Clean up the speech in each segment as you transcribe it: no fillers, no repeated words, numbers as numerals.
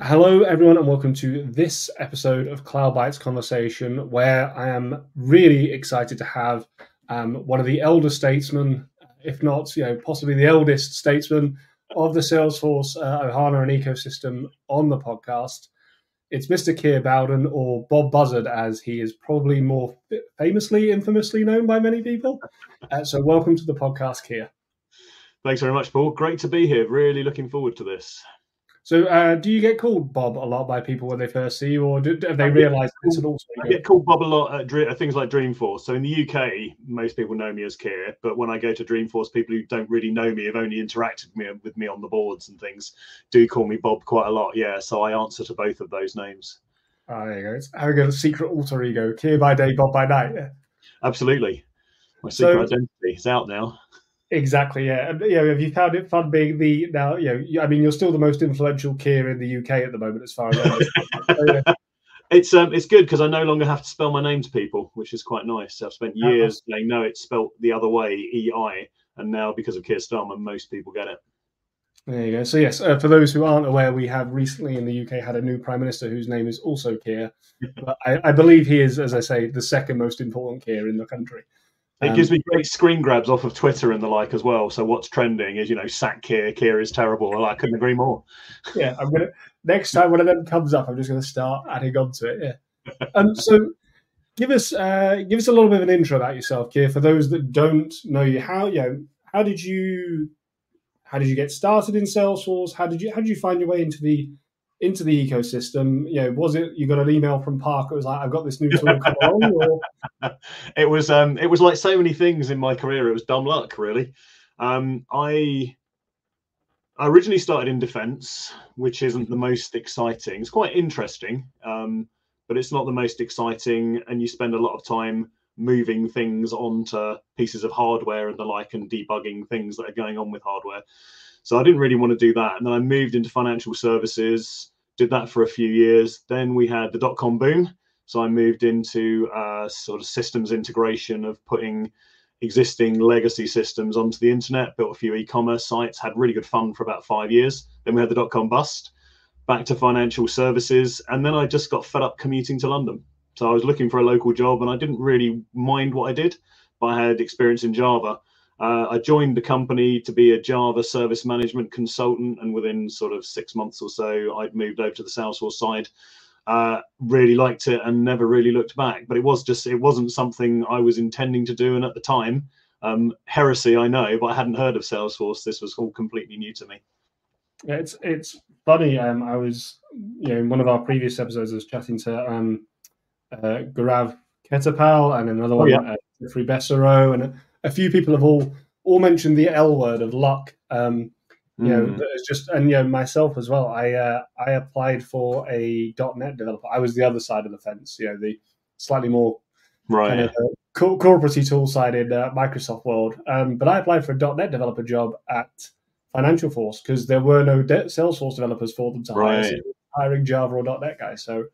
Hello, everyone, and welcome to this episode of CloudBites Conversation, where I am really excited to have one of the elder statesmen, if not, possibly the eldest statesman of the Salesforce Ohana and ecosystem on the podcast. It's Mr. Keir Bowden, or Bob Buzzard, as he is probably more infamously known by many people. So welcome to the podcast, Keir. Thanks very much, Paul. Great to be here. Really looking forward to this. So do you get called Bob a lot by people when they first see you, or have they realised it's an alter ego? I get called Bob a lot at things like Dreamforce. So in the UK, most people know me as Keir, but when I go to Dreamforce, people who don't really know me, have only interacted with me on the boards and things, do call me Bob quite a lot. Yeah, so I answer to both of those names. Oh, there you go. It's having a secret alter ego, Keir by day, Bob by night. Yeah. Absolutely. My secret identity is out now. Exactly, yeah. And, have you found it fun being you're still the most influential Keir in the UK at the moment, as far as I know. It's good because I no longer have to spell my name to people, which is quite nice. I've spent years saying, no, it's spelt the other way, EI, and now because of Keir Starmer, most people get it. There you go. So yes, for those who aren't aware, we have recently in the UK had a new Prime Minister whose name is also Keir. But I believe he is, as I say, the second most important Keir in the country. It gives me great screen grabs off of Twitter and the like as well. So what's trending is, sack Keir, Keir is terrible. Well, I couldn't agree more. Yeah, next time one of them comes up, I'm just gonna start adding on to it. Yeah. So give us a little bit of an intro about yourself, Keir, for those that don't know you. How did you get started in Salesforce? How did you find your way into the ecosystem? Was it you got an email from Park? It was like, I've got this new tool come along. Or? It was like so many things in my career. It was dumb luck, really. I originally started in defense, which isn't the most exciting. It's quite interesting, but it's not the most exciting. And you spend a lot of time moving things onto pieces of hardware and the like, and debugging things that are going on with hardware. So I didn't really want to do that. And then I moved into financial services, did that for a few years. Then we had the dot-com boom. So I moved into sort of systems integration of putting existing legacy systems onto the internet, built a few e-commerce sites, had really good fun for about 5 years. Then we had the dot-com bust, back to financial services. And then I just got fed up commuting to London. So I was looking for a local job and I didn't really mind what I did, but I had experience in Java. I joined the company to be a Java service management consultant, and within sort of 6 months or so, I'd moved over to the Salesforce side. Really liked it and never really looked back. But it wasn't something I was intending to do. And at the time, heresy, I know, but I hadn't heard of Salesforce. This was all completely new to me. Yeah, it's funny. I was, in one of our previous episodes, I was chatting to Gaurav Ketapal and another one, Jeffrey Bessero, and a few people have all mentioned the L word of luck. It's just, and myself as well. I applied for a .NET developer. I was the other side of the fence, the slightly more kind of corporate-y tool-side in Microsoft world. But I applied for a .NET developer job at Financial Force because there were no Salesforce developers for them to hire. So hiring Java or .NET guys. So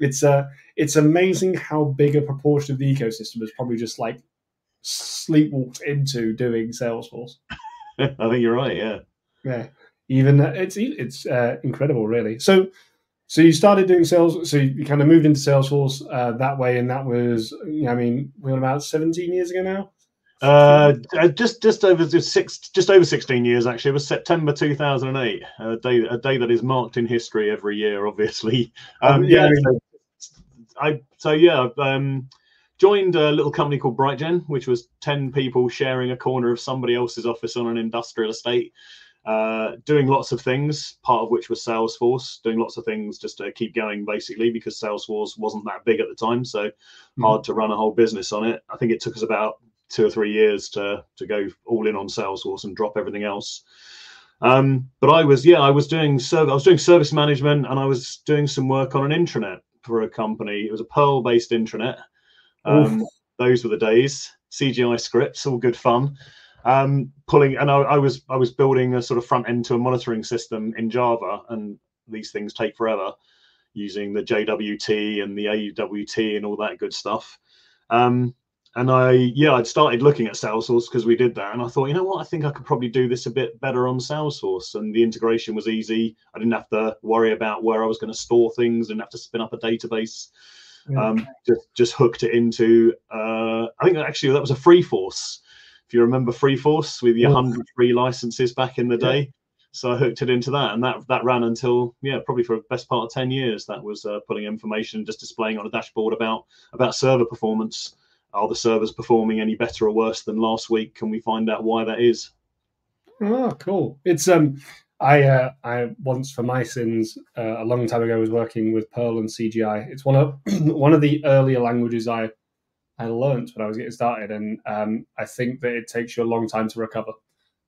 it's amazing how big a proportion of the ecosystem is probably just like sleepwalked into doing Salesforce. I think you're right. Yeah. Even it's incredible, really. So you started doing sales. So you kind of moved into Salesforce that way, and that was, we're about 17 years ago now. Just over 16 years actually. It was September 2008, a day that is marked in history every year, obviously. Joined a little company called BrightGen, which was 10 people sharing a corner of somebody else's office on an industrial estate, doing lots of things, part of which was Salesforce, doing lots of things just to keep going, basically, because Salesforce wasn't that big at the time, so hard to run a whole business on it. I think it took us about 2 or 3 years to go all in on Salesforce and drop everything else. But I was doing service management, and I was doing some work on an intranet for a company. It was a Perl-based intranet. Those were the days. CGI scripts, all good fun. I was building a sort of front end to a monitoring system in Java, and these things take forever, using the JWT and the AUWT and all that good stuff. I'd started looking at Salesforce because we did that, and I thought, you know what, I think I could probably do this a bit better on Salesforce, and the integration was easy. I didn't have to worry about where I was going to store things, didn't have to spin up a database. Just hooked it into I think actually that was a FreeForce, if you remember FreeForce, with your 100 free licenses back in the day. So I hooked it into that, and that ran until probably for the best part of 10 years. That was pulling information, just displaying on a dashboard about server performance. Are the servers performing any better or worse than last week? Can we find out why that is? Oh, cool. It's I once, for my sins, a long time ago, was working with Perl and CGI. It's one of the earlier languages I learned when I was getting started, and I think that it takes you a long time to recover.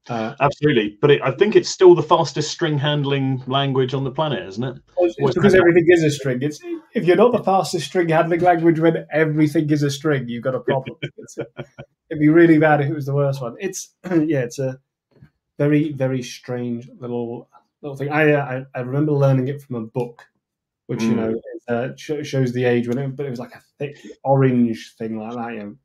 Absolutely, but I think it's still the fastest string handling language on the planet, isn't it? It's because everything is a string. It's if you're not the fastest string handling language when everything is a string, you've got a problem. It'd be really bad if it was the worst one. It's it's a very, very strange little thing. I remember learning it from a book, which shows the age but it was like a thick orange thing like that. And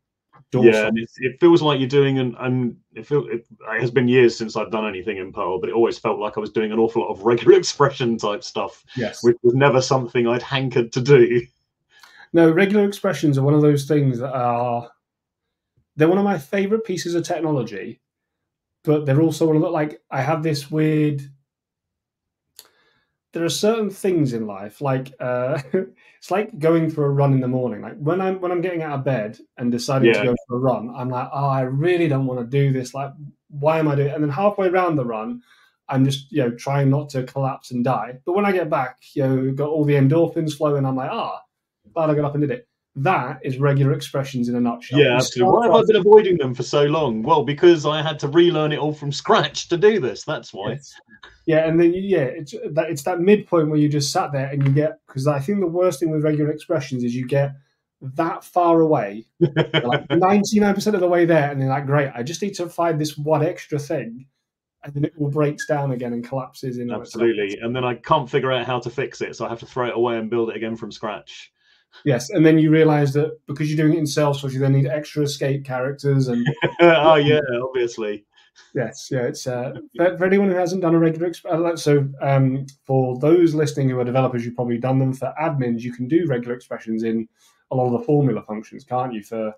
it feels like you're doing it has been years since I've done anything in Perl, but it always felt like I was doing an awful lot of regular expression type stuff, which was never something I'd hankered to do. No, regular expressions are one of those things that they're one of my favorite pieces of technology, but they're also one of the, I have this weird. There are certain things in life, like it's like going for a run in the morning. Like when I'm getting out of bed and deciding to go for a run, I'm like, oh, I really don't want to do this. Like, why am I doing it? And then halfway around the run, I'm just trying not to collapse and die. But when I get back, got all the endorphins flowing. I'm like, glad I got up and did it. That is regular expressions in a nutshell. Yeah, absolutely. Why have I been avoiding them for so long? Well, because I had to relearn it all from scratch to do this. That's why. Yes. Yeah, and then it's that midpoint where you just sat there and you get, because I think the worst thing with regular expressions is you get that far away, like 99% of the way there, and you're like, great, I just need to find this one extra thing, and then it all breaks down again and collapses in. Absolutely, and then I can't figure out how to fix it, so I have to throw it away and build it again from scratch. Yes, and then you realise that because you're doing it in Salesforce, you then need extra escape characters and. Oh yeah, obviously. Yes, it's for anyone who hasn't done a regular for those listening who are developers, you've probably done them. For admins, you can do regular expressions in a lot of the formula functions, can't you, for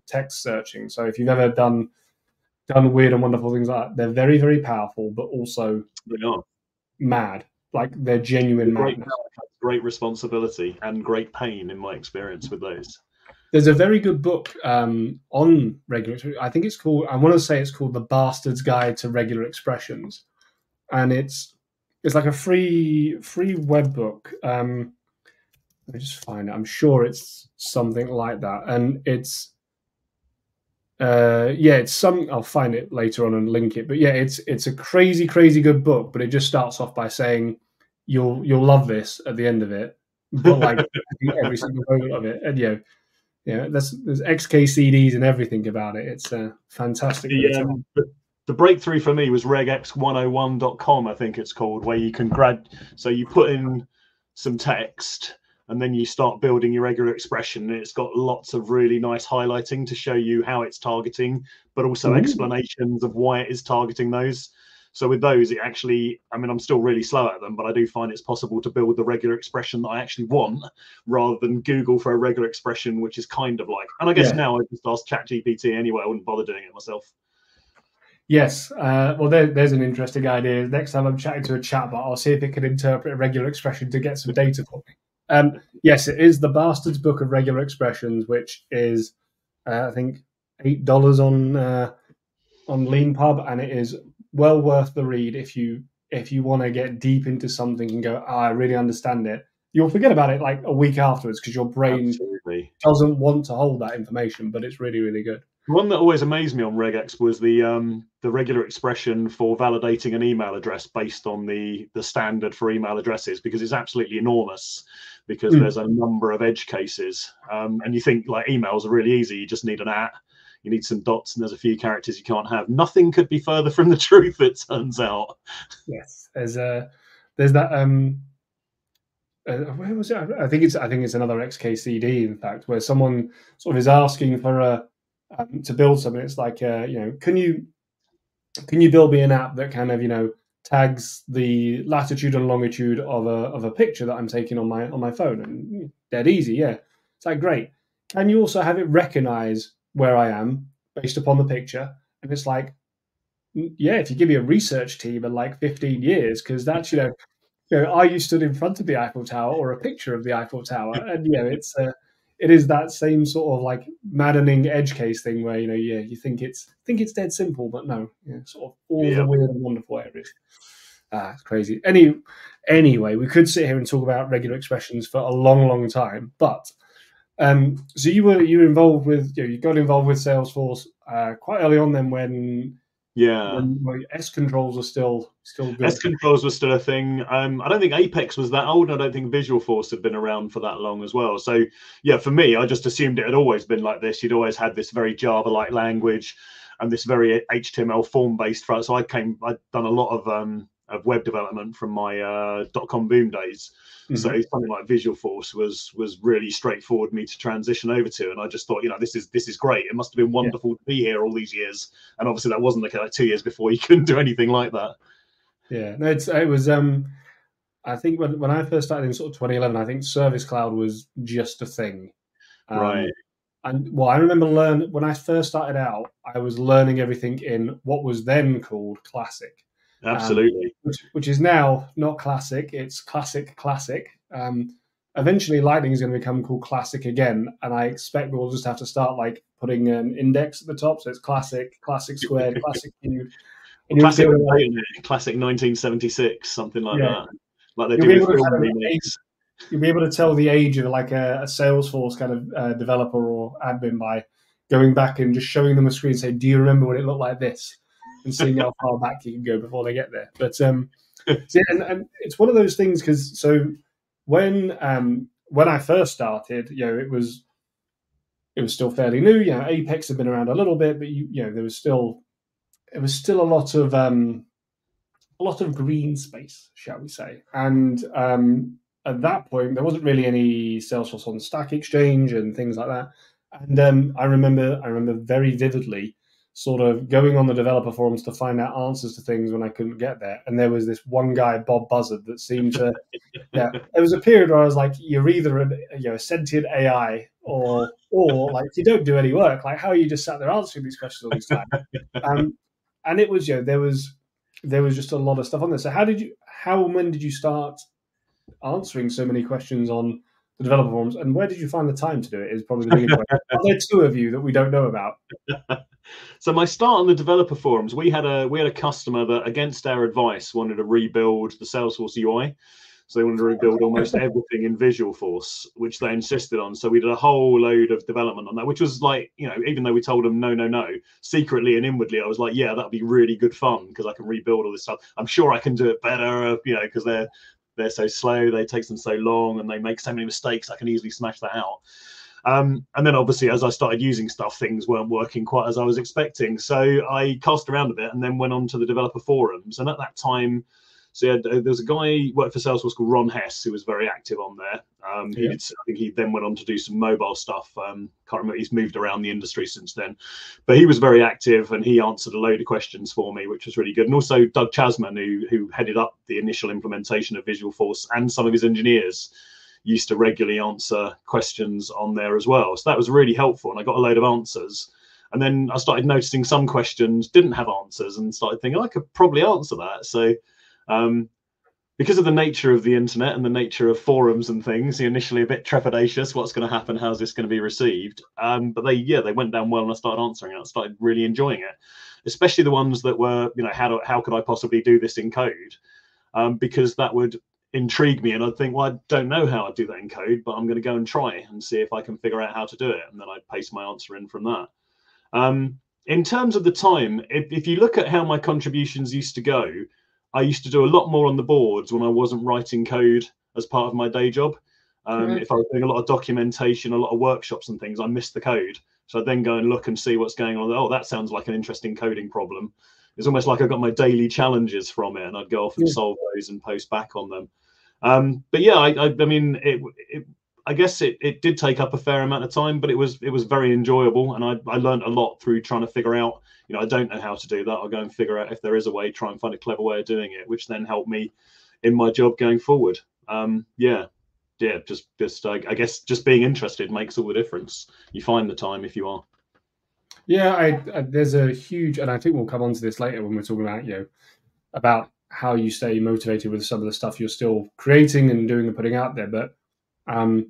text searching? So if you've ever done weird and wonderful things like that, they're very, very powerful, but also mad. Like they're genuine madness. Great responsibility and great pain in my experience with those. There's a very good book on regular expressions. I think it's called, I want to say it's called The Bastard's Guide to Regular Expressions. And it's like a free web book. Let me just find it. I'm sure it's something like that. And it's I'll find it later on and link it. But yeah, it's a crazy, crazy good book, but it just starts off by saying you'll love this at the end of it. But like every single moment of it. And there's XK CDs and everything about it. It's fantastic. The breakthrough for me was regex101.com, I think it's called, where you can so you put in some text and then you start building your regular expression, and it's got lots of really nice highlighting to show you how it's targeting, but also explanations of why it is targeting those. So with those, it actually, I'm still really slow at them, but I do find it's possible to build the regular expression that I actually want, rather than Google for a regular expression, which is kind of like, and I guess now I just ask ChatGPT anyway. I wouldn't bother doing it myself. Yes. Well, there's an interesting idea. Next time I'm chatting to a chatbot, I'll see if it can interpret a regular expression to get some data for me. Yes, it is The Bastard's Book of Regular Expressions, which is, I think, $8 on LeanPub, and it is well worth the read if you want to get deep into something and go, I really understand it. You'll forget about it like a week afterwards because your brain doesn't want to hold that information, but it's really, really good. One that always amazed me on regex was the regular expression for validating an email address based on the standard for email addresses, because it's absolutely enormous, because there's a number of edge cases. And you think like emails are really easy. You just need an @ you need some dots, and there's a few characters you can't have. Nothing could be further from the truth, it turns out. Yes, there's that where was it? I think it's another XKCD, in fact, where someone sort of is asking for to build something. It's like, can you build me an app that kind of tags the latitude and longitude of a picture that I'm taking on my phone? And dead easy, yeah. It's like, great. Can you also have it recognize where I am based upon the picture? And it's like, yeah, if you give me a research team in like 15 years, because that's are you stood in front of the Eiffel Tower or a picture of the Eiffel Tower? And it is that same sort of like maddening edge case thing where you think it's dead simple, but no, sort of all the weird and wonderful areas. It's crazy. Anyway, we could sit here and talk about regular expressions for a long, long time, but so you were involved with you got involved with Salesforce quite early on then when. Yeah, S controls are still good. S controls were still a thing. I don't think Apex was that old. I don't think Visual Force had been around for that long as well. So yeah, for me, I just assumed it had always been like this. You'd always had this very Java-like language and this very HTML form-based front. So I'd done a lot of web development from my .com boom days. Mm-hmm. So something like Visual Force was really straightforward for me to transition over to, and I just thought, this is great. It must have been wonderful to be here all these years, and obviously that wasn't the case. Like 2 years before, you couldn't do anything like that. Yeah, no, it was. I think when I first started in sort of 2011, I think Service Cloud was just a thing, right? And I remember when I first started out, I was learning everything in what was then called Classic. Absolutely. Which is now not Classic, it's Classic. Eventually, Lightning is going to become called Classic again, and I expect we'll just have to start like putting an index at the top, so it's Classic Squared, Classic Cubed. Classic 1976, something like that. Like they do with film remakes. You'll be able to tell the age of like a Salesforce kind of developer or admin by going back and just showing them a screen and saying, do you remember what it looked like this? And seeing how far back you can go before they get there. But and it's one of those things because when I first started, it was still fairly new. Apex had been around a little bit, but there was still a lot of green space, shall we say? And at that point, there wasn't really any Salesforce on Stack Exchange and things like that. And I remember very vividly sort of going on the developer forums to find out answers to things when I couldn't get there. And there was this one guy, Bob Buzzard, that seemed to, there was a period where I was like, you're either a sentient AI or like you don't do any work. Like, how are you just sat there answering these questions all this time? And it was, there was just a lot of stuff on there. So when did you start answering so many questions on the developer forums, and where did you find the time to do it? Is probably the biggest question. Are there two of you that we don't know about? So my start on the developer forums, we had a customer that, against our advice, wanted to rebuild the Salesforce UI. So they wanted to rebuild almost everything in Visual Force, which they insisted on. So we did a whole load of development on that, which was like, even though we told them no, secretly and inwardly, I was like, yeah, that'd be really good fun because I can rebuild all this stuff. I'm sure I can do it better, because they're so slow, they take them so long, and they make so many mistakes. I can easily smash that out. And then obviously, as I started using stuff, things weren't working quite as I was expecting. So I cast around a bit and then went on to the developer forums. And at that time, there was a guy who worked for Salesforce called Ron Hess, who was very active on there. I think he then went on to do some mobile stuff. Can't remember, he's moved around the industry since then. But he was very active and he answered a load of questions for me, which was really good. And also Doug Chasman, who headed up the initial implementation of Visual Force, and some of his engineers used to regularly answer questions on there as well. So that was really helpful, and I got a load of answers. And then I started noticing some questions didn't have answers and started thinking, I could probably answer that. So because of the nature of the internet and the nature of forums and things, initially a bit trepidatious, what's going to happen, how's this going to be received? But they went down well, and I started answering it. I started really enjoying it, especially the ones that were, how could I possibly do this in code? Because that would intrigue me, and I'd think, well, I don't know how I'd do that in code, but I'm going to go and try and see if I can figure out how to do it, and then I'd paste my answer in from that. In terms of the time, if you look at how my contributions used to go, I used to do a lot more on the boards when I wasn't writing code as part of my day job. If I was doing a lot of documentation, a lot of workshops and things, I missed the code. So I'd then go and look and see what's going on. Oh, that sounds like an interesting coding problem. It's almost like I got my daily challenges from it, and I'd go off and solve those and post back on them. But yeah, I mean, I guess it did take up a fair amount of time, but it was very enjoyable, and I learned a lot through trying to figure out, I don't know how to do that. I'll go and figure out if there is a way, try and find a clever way of doing it, which then helped me in my job going forward. Just I guess just being interested makes all the difference. You find the time if you are. Yeah, there's a huge, and I think we'll come on to this later when we're talking about, about how you stay motivated with some of the stuff you're still creating and doing and putting out there. But for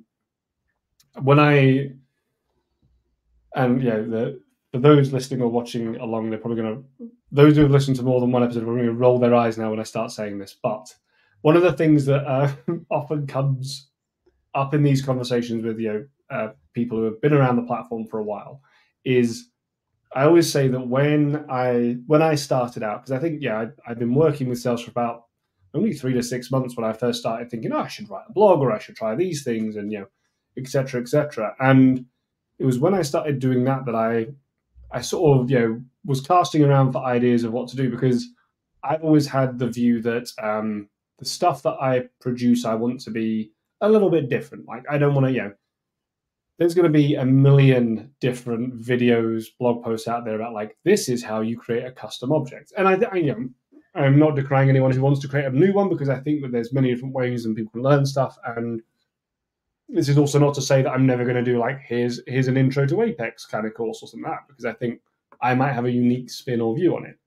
those listening or watching along, they're probably those who have listened to more than one episode are going to roll their eyes now when I start saying this. But one of the things that often comes up in these conversations with people who have been around the platform for a while is, I always say that when I started out, because I think I've been working with sales for about only 3 to 6 months when I first started thinking, I should write a blog or I should try these things, and et cetera, et cetera. And it was when I started doing that I sort of was casting around for ideas of what to do, because I've always had the view that the stuff that I produce, I want to be a little bit different. Like, I don't want to, there's going to be a million different videos, blog posts out there about like, this is how you create a custom object. And I'm not decrying anyone who wants to create a new one, because I think that there's many different ways and people can learn stuff. And this is also not to say that I'm never going to do like, here's an intro to Apex kind of course or something like that, because I think I might have a unique spin or view on it.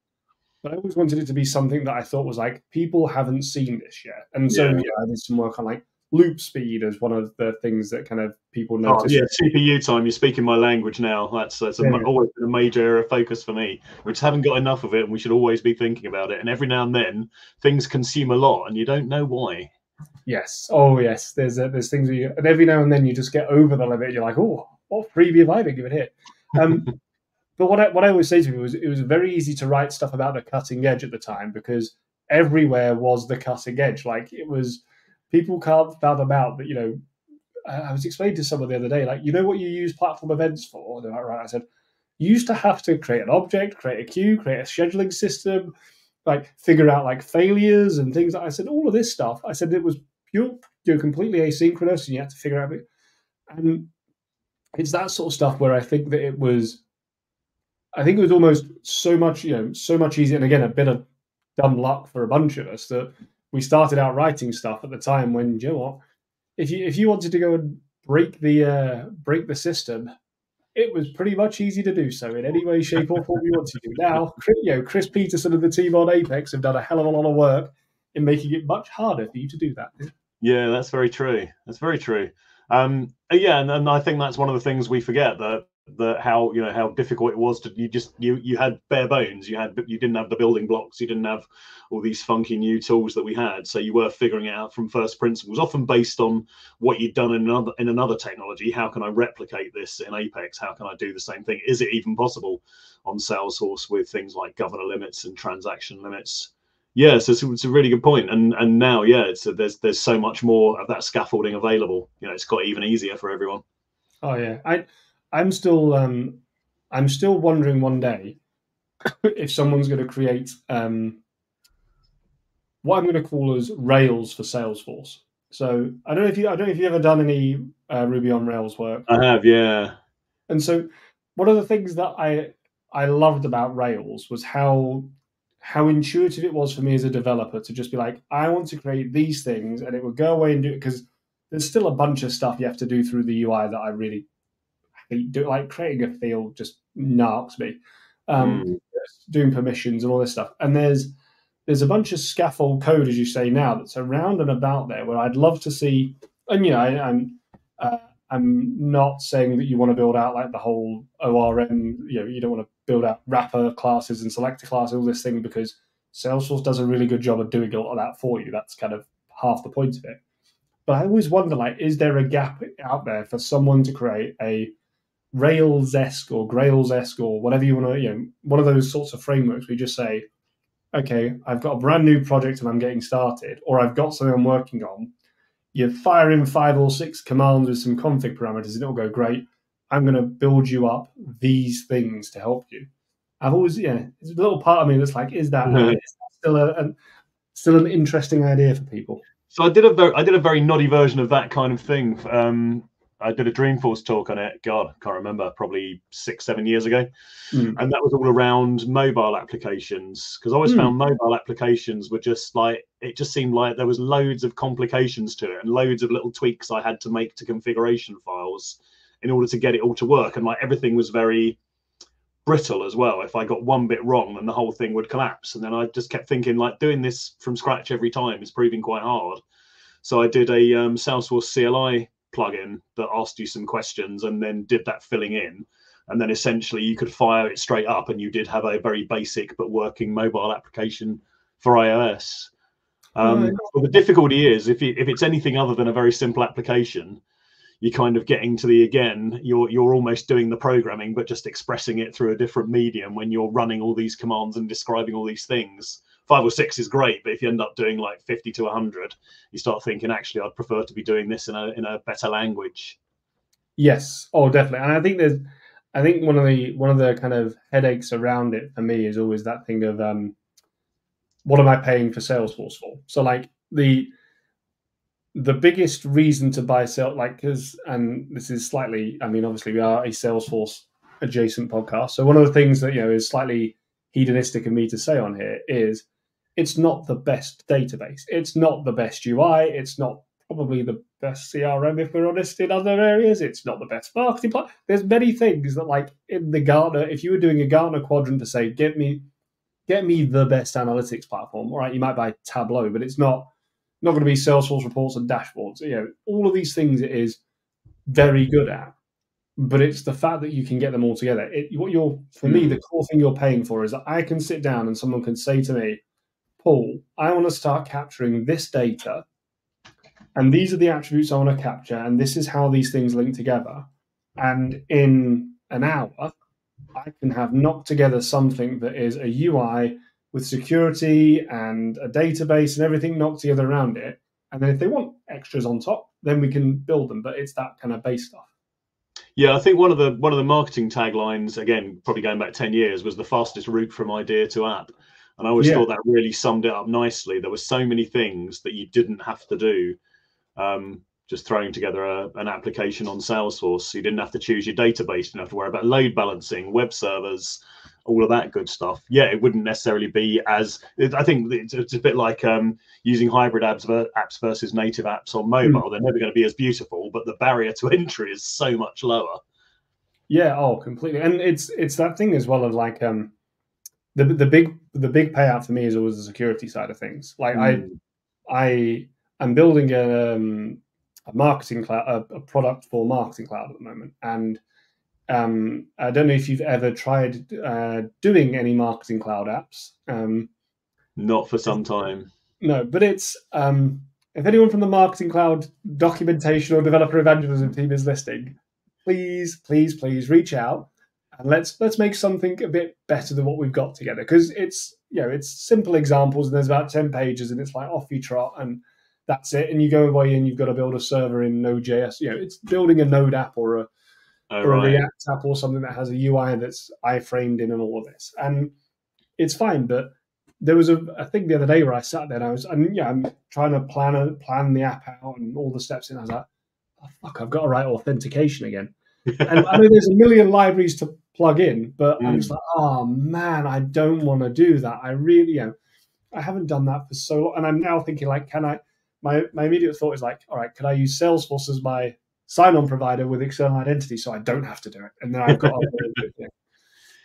But I always wanted it to be something that I thought was like, people haven't seen this yet. And so I did some work on like loop speed as one of the things that kind of people notice. CPU time. You're speaking my language now. That's always been a major area of focus for me. We just haven't got enough of it, and we should always be thinking about it. And every now and then, things consume a lot, and you don't know why. Yes. Oh, yes. There's things where and every now and then you just get over the limit. You're like, oh, what freebie have I been given here? But what I always say to people is, it was very easy to write stuff about the cutting edge at the time, because everywhere was the cutting edge. Like, it was, people can't fathom out that, I was explaining to someone the other day, like, what you use platform events for? They're like, right. I said, you used to have to create an object, create a queue, create a scheduling system, like figure out like failures and things. I said, all of this stuff, I said, it was completely asynchronous, and you had to figure out it. And it's that sort of stuff where I think that it was almost so much easier. And again, a bit of dumb luck for a bunch of us that we started out writing stuff at the time when, if you wanted to go and break the system, it was pretty much easy to do so in any way, shape, or form you want to do. Now, Chris Peterson and the team on Apex have done a hell of a lot of work in making it much harder for you to do that. Yeah, that's very true. That's very true. And I think that's one of the things we forget, that how how difficult it was to you had bare bones. You didn't have the building blocks. You didn't have all these funky new tools that we had. So you were figuring it out from first principles, often based on what you'd done in another technology. How can I replicate this in Apex? How can I do the same thing? Is it even possible on Salesforce with things like governor limits and transaction limits? Yes, it's a really good point. And now, there's so much more of that scaffolding available. It's got even easier for everyone. Oh yeah, I'm still wondering one day if someone's going to create what I'm going to call as Rails for Salesforce. So I don't know if you've ever done any Ruby on Rails work. I have, yeah. And so one of the things that I loved about Rails was how intuitive it was for me as a developer to just be like, I want to create these things, and it would go away and do it, because there's still a bunch of stuff you have to do through the UI that I really hate. Like creating a field just narks me. Doing permissions and all this stuff. And there's a bunch of scaffold code, as you say now, that's around and about there where I'd love to see. And I'm not saying that you want to build out like the whole ORM. You don't want to build out wrapper classes and selector classes, all this thing, because Salesforce does a really good job of doing a lot of that for you. That's kind of half the point of it. But I always wonder, like, is there a gap out there for someone to create a Rails-esque or Grails-esque or whatever you want to, one of those sorts of frameworks where you just say, okay, I've got a brand new project and I'm getting started, or I've got something I'm working on. You fire in 5 or 6 commands with some config parameters and it'll go, great. I'm going to build you up these things to help you. I've always, it's a little part of me that's like, is that still an interesting idea for people? So I did a very noddy version of that kind of thing. I did a Dreamforce talk on it. God, I can't remember, probably 6-7 years ago, and that was all around mobile applications, because I always found mobile applications were just like, it just seemed like there was loads of complications to it and loads of little tweaks I had to make to configuration files in order to get it all to work, and like everything was very brittle as well. If I got one bit wrong, then the whole thing would collapse. And then I just kept thinking, like, doing this from scratch every time is proving quite hard. So I did a Salesforce CLI plugin that asked you some questions and then did that filling in. And then essentially you could fire it straight up, and you did have a very basic but working mobile application for iOS. But the difficulty is, if it's anything other than a very simple application, you're kind of getting to you're almost doing the programming, but just expressing it through a different medium when you're running all these commands and describing all these things. 5 or 6 is great, but if you end up doing like 50 to 100, you start thinking, actually, I'd prefer to be doing this in a better language. Yes. Oh, definitely. And I think one of the kind of headaches around it for me is always that thing of what am I paying for Salesforce for? So like the biggest reason to buy and this is slightly, I mean, obviously we are a Salesforce adjacent podcast. So one of the things that, is slightly hedonistic of me to say on here is it's not the best database. It's not the best UI. It's not probably the best CRM, if we're honest, in other areas. It's not the best marketing plan. There's many things that, like in the Gartner, if you were doing a Gartner quadrant to say, get me the best analytics platform, all right, you might buy Tableau, but it's not going to be Salesforce reports and dashboards. All of these things it is very good at, but it's the fact that you can get them all together. For me, the core thing you're paying for is that I can sit down and someone can say to me, Paul, I want to start capturing this data, and these are the attributes I want to capture, and this is how these things link together. And in an hour, I can have knocked together something that is a UI with security and a database and everything knocked together around it. And then if they want extras on top, then we can build them. But it's that kind of base stuff. Yeah, I think one of the marketing taglines, again, probably going back 10 years, was the fastest route from idea to app. And I always thought that really summed it up nicely. There were so many things that you didn't have to do. Just throwing together an application on Salesforce. You didn't have to choose your database. You didn't have to worry about load balancing, web servers, all of that good stuff. Yeah, it wouldn't necessarily be as, I think it's a bit like using hybrid apps versus native apps on mobile. They're never going to be as beautiful, but the barrier to entry is so much lower. Yeah, completely. And it's that thing as well of like the big payout for me is always the security side of things. Like I'm building a marketing cloud, a product for Marketing Cloud at the moment, and I don't know if you've ever tried doing any Marketing Cloud apps. Not for some time. No, but it's if anyone from the Marketing Cloud documentation or developer evangelism team is listening, please reach out and let's make something a bit better than what we've got together, because it's simple examples and there's about 10 pages and it's like off you trot and that's it. And you go away and you've got to build a server in Node.js. It's building a Node app or a React app or something that has a UI that's iframed in and all of this. And it's fine. But there was a thing the other day where I sat there and I'm trying to plan the app out and all the steps in. I was like, oh, fuck, I've got to write authentication again. And I know there's a million libraries to plug in, but I'm just like, oh man, I don't want to do that. I really, I haven't done that for so long. And I'm now thinking, like, can I? My immediate thought is like, all right, could I use Salesforce as my sign-on provider with external identity so I don't have to do it? And then I've got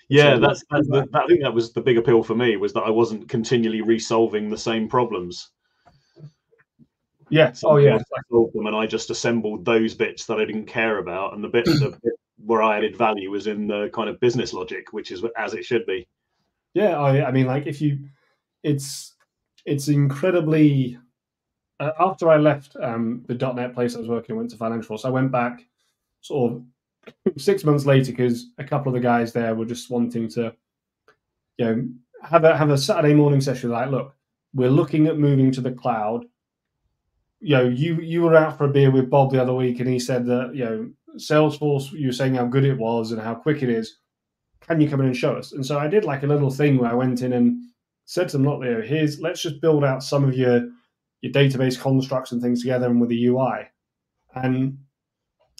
Yeah, I think that was the big appeal for me, was that I wasn't continually resolving the same problems. Yeah. I solved them and I just assembled those bits that I didn't care about, and the bit where I added value was in the kind of business logic, which is as it should be. Yeah, I mean, like it's incredibly. After I left the .NET place I was working, went to Financial, so I went back sort of 6 months later because a couple of the guys there were just wanting to, have a Saturday morning session. Like, look, we're looking at moving to the cloud. You were out for a beer with Bob the other week, and he said that Salesforce, you were saying how good it was and how quick it is. Can you come in and show us? And so I did like a little thing where I went in and said to them, look, let's just build out some of your your database constructs and things together and with the UI. And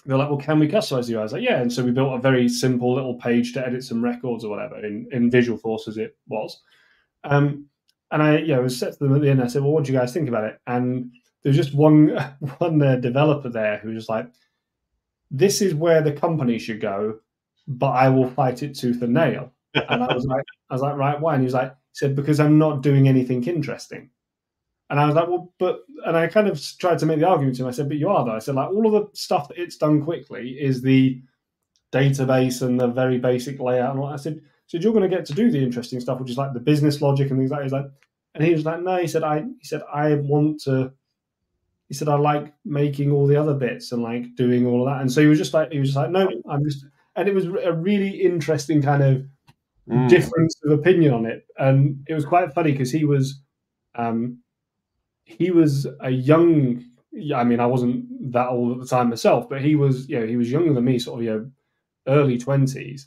they're like, well, can we customize the UI? I was like, yeah. And so we built a very simple little page to edit some records or whatever in Visual Force as it was. And I was set to them at the end. I said, well, what do you guys think about it? And there's just one developer there who was just like, this is where the company should go, but I will fight it tooth and nail. And I was like, right, why? And he said, because I'm not doing anything interesting. And I was like, well, and I kind of tried to make the argument to him. I said, but you are though. I said, like, all of the stuff that it's done quickly is the database and the very basic layout. And all that. I said, so you're going to get to do the interesting stuff, which is like the business logic and things like that. He's like, and he was like, no, he said, I like making all the other bits and like doing all of that. And so he was just like, no, and it was a really interesting kind of difference of opinion on it. And it was quite funny because he was a young, I mean, I wasn't that old at the time myself, but he was younger than me, sort of, early 20s.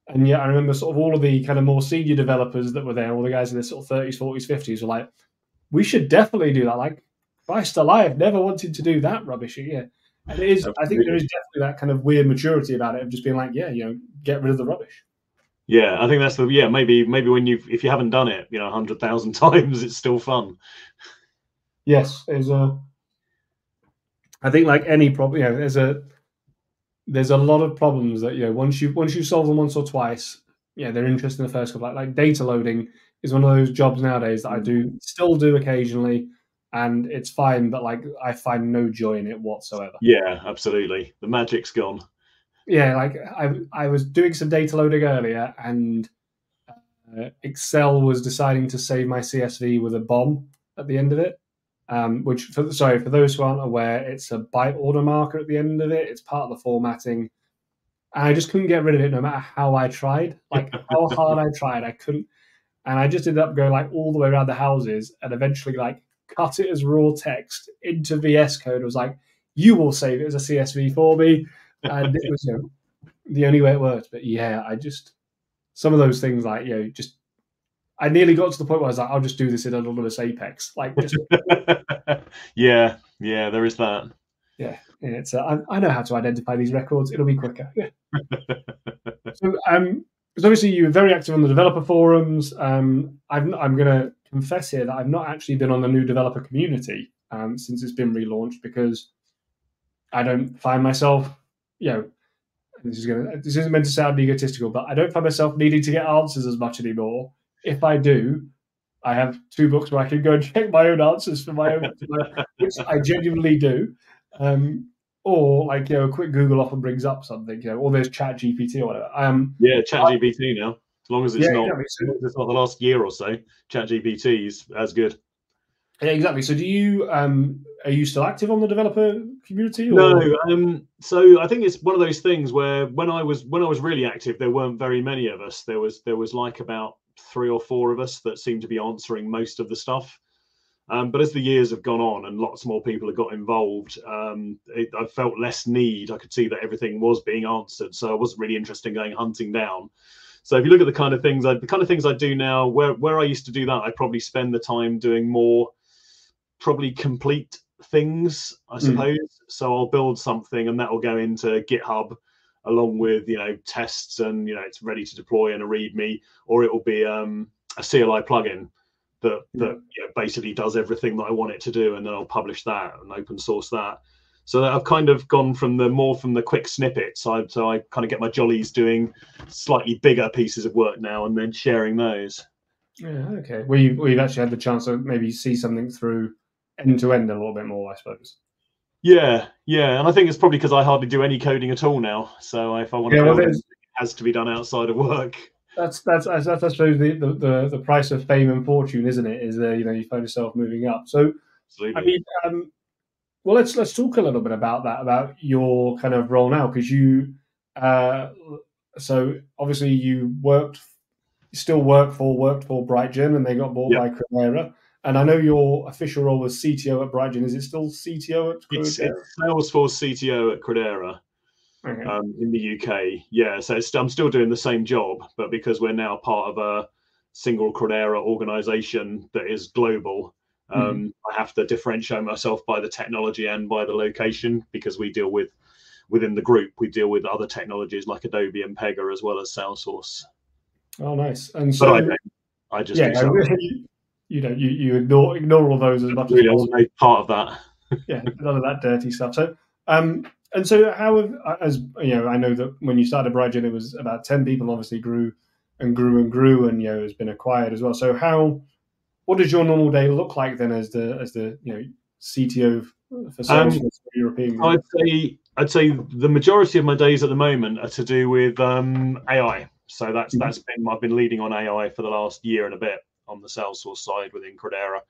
And yet I remember sort of all of the kind of more senior developers that were there, all the guys in their sort of 30s, 40s, 50s were like, we should definitely do that. Like, Christ alive, never wanted to do that rubbish. Yeah. And it is, I think there is definitely that kind of weird maturity about it of just being like, yeah, get rid of the rubbish. Yeah, I think that's maybe when if you haven't done it, 100,000 times, it's still fun. Yes, I think like any problem, there's a lot of problems that once you solve them once or twice, they're interesting the first couple. Like data loading is one of those jobs nowadays that I still do occasionally, and it's fine, but like I find no joy in it whatsoever. Yeah, absolutely, the magic's gone. Yeah, like I was doing some data loading earlier, and Excel was deciding to save my CSV with a bomb at the end of it. Which, for those who aren't aware, it's a byte order marker at the end of it. It's part of the formatting. And I just couldn't get rid of it no matter how I tried. Like, how hard I tried, I couldn't. And I just ended up going, like, all the way around the houses and eventually, like, cut it as raw text into VS Code. It was like, you will save it as a CSV for me. And it was the only way it worked. But, yeah, some of those things, like, I nearly got to the point where I was like, I'll just do this in anonymous Apex. Like, just yeah, there is that. Yeah, it's I know how to identify these records. It'll be quicker. Yeah. So obviously you were very active on the developer forums. I'm going to confess here that I've not actually been on the new developer community since it's been relaunched because I don't find myself, this isn't meant to sound egotistical, but I don't find myself needing to get answers as much anymore. If I do, I have 2 books where I can go and check my own answers for my own, which I genuinely do. Or like a quick Google often brings up something, or there's Chat GPT or whatever. Yeah, Chat GPT now. As long as it's it's not the last year or so, Chat GPT is as good. Yeah, exactly. So, are you still active on the developer community? Or? No. So I think it's one of those things where when I was really active, there weren't very many of us. There was like about 3 or 4 of us that seemed to be answering most of the stuff. But as the years have gone on and lots more people have got involved, I felt less need. I could see that everything was being answered, so I wasn't really interested in going hunting down. So if you look at the kind of things I do now, where I used to do that, I probably spend the time doing more probably complete things, I suppose. So I'll build something and that will go into GitHub along with tests and it's ready to deploy in a README, or it will be a CLI plugin that basically does everything that I want it to do, and then I'll publish that and open source that. So that I've kind of gone from the quick snippets. So I kind of get my jollies doing slightly bigger pieces of work now and then sharing those. Yeah, okay. Well, you've actually had the chance to maybe see something through end to end a little bit more, I suppose. Yeah, and I think it's probably because I hardly do any coding at all now. So if I want to build it, it has to be done outside of work. That's I suppose the price of fame and fortune, isn't it? Is you find yourself moving up. So absolutely. I mean, well, let's talk a little bit about that, about your kind of role now, because you so obviously you still worked for Brightgen, and they got bought by Credera. And I know your official role was CTO at Brightgen. Is it still CTO at Credera? It's Salesforce CTO at Credera. Okay. In the UK, so I'm still doing the same job, but because we're now part of a single Credera organization that is global, I have to differentiate myself by the technology and by the location, because we deal with, within the group, we deal with other technologies like Adobe and Pega as well as Salesforce. Oh, nice. And But so, I just do something. You ignore all those as much as possible. I wasn't made part of that. Yeah, none of that dirty stuff. So, and so how have, as you know, I know that when you started Brighton, it was about 10 people. Obviously, grew and grew and grew, and has been acquired as well. So, what does your normal day look like then, as the CTO for Salesforce European Group? I'd say the majority of my days at the moment are to do with AI. So that's been, I've been leading on AI for the last year and a bit on the Salesforce side within Credera.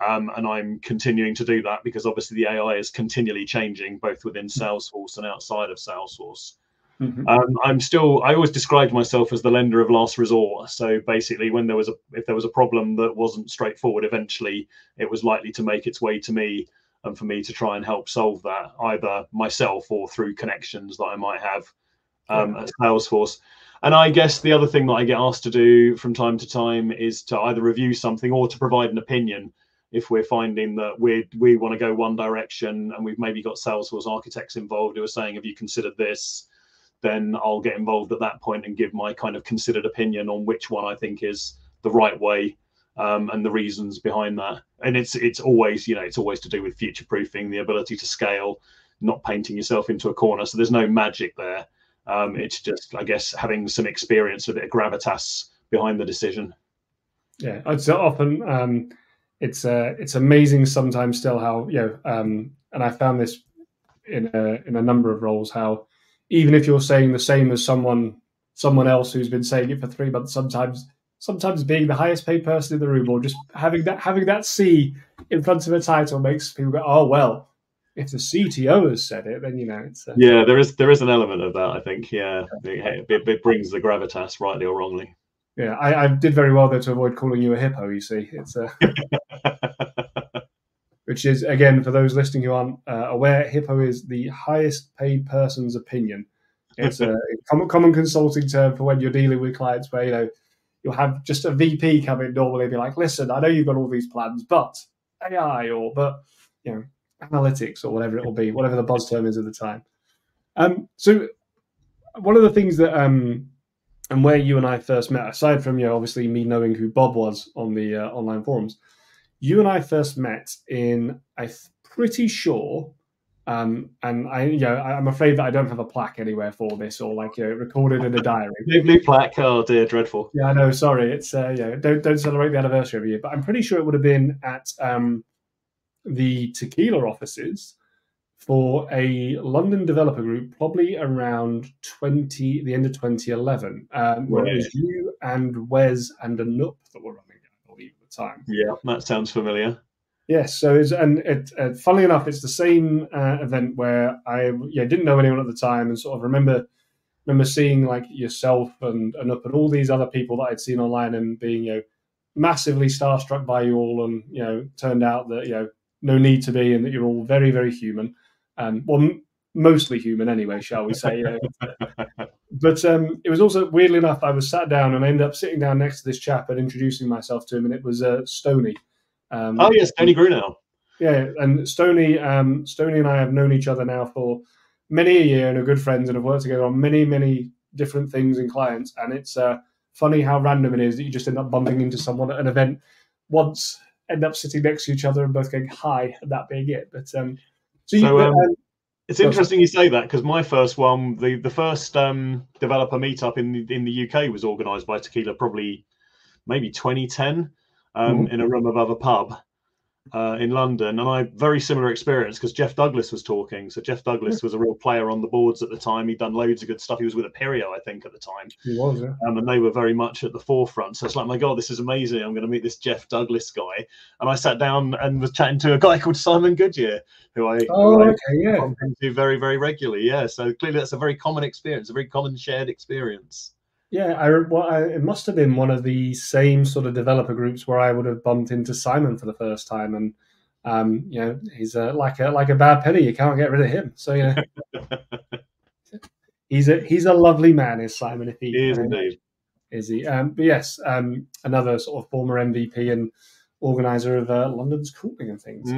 And I'm continuing to do that because obviously the AI is continually changing, both within Salesforce and outside of Salesforce. I always described myself as the lender of last resort. So basically, if there was a problem that wasn't straightforward, eventually it was likely to make its way to me, and for me to try and help solve that, either myself or through connections that I might have at Salesforce. And I guess the other thing that I get asked to do from time to time is to either review something or to provide an opinion. If we're finding that we want to go one direction and we've maybe got Salesforce architects involved who are saying, have you considered this? Then I'll get involved at that point and give my kind of considered opinion on which one I think is the right way, and the reasons behind that. And it's always, it's always to do with future proofing, the ability to scale, not painting yourself into a corner. So there's no magic there. It's just, I guess, having some experience, a bit of gravitas behind the decision. Yeah, it's often it's amazing sometimes still how and I found this in a number of roles, how even if you're saying the same as someone else who's been saying it for 3 months, sometimes being the highest paid person in the room, or just having that C in front of a title, makes people go, oh well, if the CTO has said it, then it's yeah, there is an element of that, I think. Yeah, it brings the gravitas, rightly or wrongly. Yeah, I did very well there to avoid calling you a hippo. You see, it's which is, again, for those listening who aren't aware, hippo is the highest paid person's opinion. It's a common consulting term for when you're dealing with clients where you'll have just a VP come in normally and be like, listen, I know you've got all these plans, but AI but analytics or whatever it will be, whatever the buzz term is at the time. So one of the things that and where you and I first met, aside from obviously me knowing who Bob was on the online forums, you and I first met in, I'm pretty sure, and I'm afraid that I don't have a plaque anywhere for this, or recorded in a diary. No plaque. Oh dear, dreadful. Yeah, I know. Sorry, it's don't celebrate the anniversary every year, but I'm pretty sure it would have been at the Tequila offices for a London developer group, probably around the end of 2011, where it was you and Wes and Anup that were running it, I believe, at the time. Yeah, that sounds familiar. Yes, so funnily enough, it's the same event where I didn't know anyone at the time, and sort of remember seeing yourself and Anup and all these other people that I'd seen online, and being massively starstruck by you all, and turned out that no need to be, and that you're all very, very human. Well, mostly human anyway, shall we say. But it was also, weirdly enough, I was sat down and I ended up sitting down next to this chap and introducing myself to him, and it was Stoney. Oh, yes, Stoney Grunow. Yeah, and Stoney and I have known each other now for many a year and are good friends and have worked together on many, many different things and clients. And it's funny how random it is that you just end up bumping into someone at an event once, end up sitting next to each other and both going hi, and that being it. But it's interesting you say that, because my first one, the first developer meetup in the UK was organised by Tequila, probably maybe 2010, in a room above a pub in London. And I very similar experience, because Jeff Douglas was talking. So Jeff Douglas was a real player on the boards at the time. He'd done loads of good stuff. He was with Aperio, I think, at the time. He was, yeah. And they were very much at the forefront. So it's like, my God, this is amazing. I'm going to meet this Jeff Douglas guy. And I sat down and was chatting to a guy called Simon Goodyear, who I bump into very, very regularly. Yeah, so clearly that's a very common experience, a very common shared experience. Yeah, it must have been one of the same sort of developer groups where I would have bumped into Simon for the first time, and he's like a bad penny. You can't get rid of him. So he's a lovely man, is Simon. If he is indeed, is he? But yes, another sort of former MVP and organizer of London's cooling and things.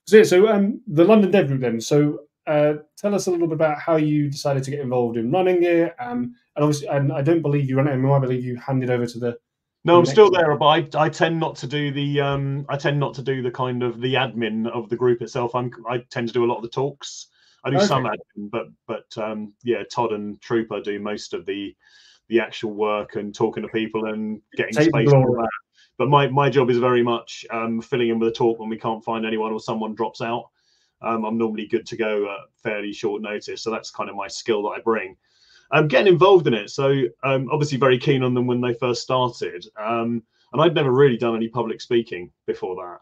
So the London Dev Group then. So tell us a little bit about how you decided to get involved in running it. And obviously, and I don't believe you run it anymore. I believe you handed over to the. No, I'm still there, but I tend not to do the kind of the admin of the group itself. I tend to do a lot of the talks. I do some admin, but yeah, Todd and Trooper do most of the actual work and talking to people and getting space and all that. But my job is very much filling in with a talk when we can't find anyone or someone drops out. I'm normally good to go at fairly short notice, so that's kind of my skill that I bring. Getting involved in it, so obviously very keen on them when they first started, and I'd never really done any public speaking before that.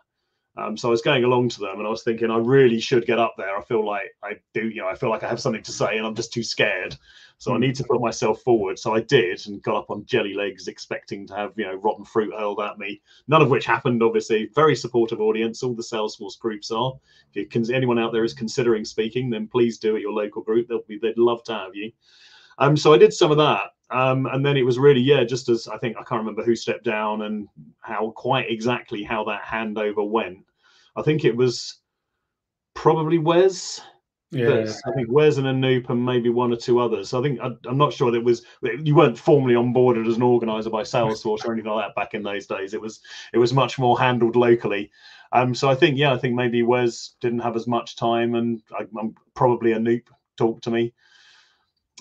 So I was going along to them, and I was thinking I really should get up there. I feel like I do, I feel like I have something to say, and I'm just too scared. So I need to put myself forward. So I did, and got up on jelly legs, expecting to have rotten fruit hurled at me. None of which happened. Obviously, very supportive audience. All the Salesforce groups are. If anyone out there is considering speaking, then please do at your local group. They'd love to have you. So I did some of that, and then it was really, just as I can't remember who stepped down and quite exactly how that handover went. I think it was probably Wes. Yeah, I think Wes and Anoop and maybe one or two others. So I think I'm not sure that you weren't formally onboarded as an organizer by Salesforce or anything like that back in those days. It was much more handled locally. So I think maybe Wes didn't have as much time, and I'm probably Anoop talked to me.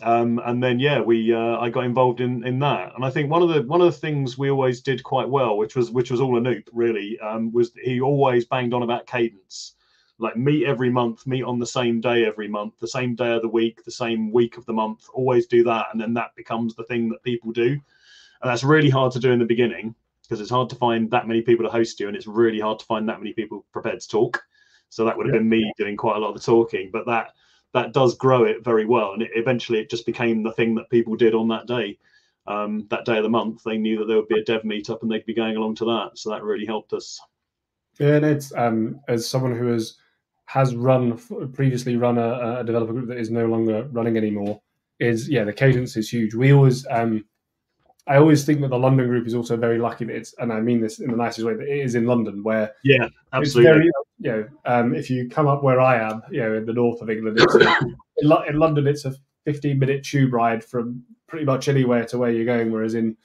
And then I got involved in that, and I think one of the things we always did quite well, which was all Anoop really, was he always banged on about cadence, like meet every month, meet on the same day every month, the same day of the week, the same week of the month, always do that, and then that becomes the thing that people do, and that's really hard to do in the beginning because it's hard to find that many people to host you, and it's really hard to find that many people prepared to talk. So that would have been me doing quite a lot of the talking, but that does grow it very well, and eventually it just became the thing that people did on that day. That day of the month, they knew that there would be a dev meetup, and they'd be going along to that. So that really helped us. Yeah, and it's as someone who has previously run a developer group that is no longer running anymore, the cadence is huge. We always I always think that the London group is also very lucky that it's, and I mean this in the nicest way, that it is in London, where absolutely. It's very, if you come up where I am, in the north of England, in London, it's a 15-minute tube ride from pretty much anywhere to where you're going. Whereas in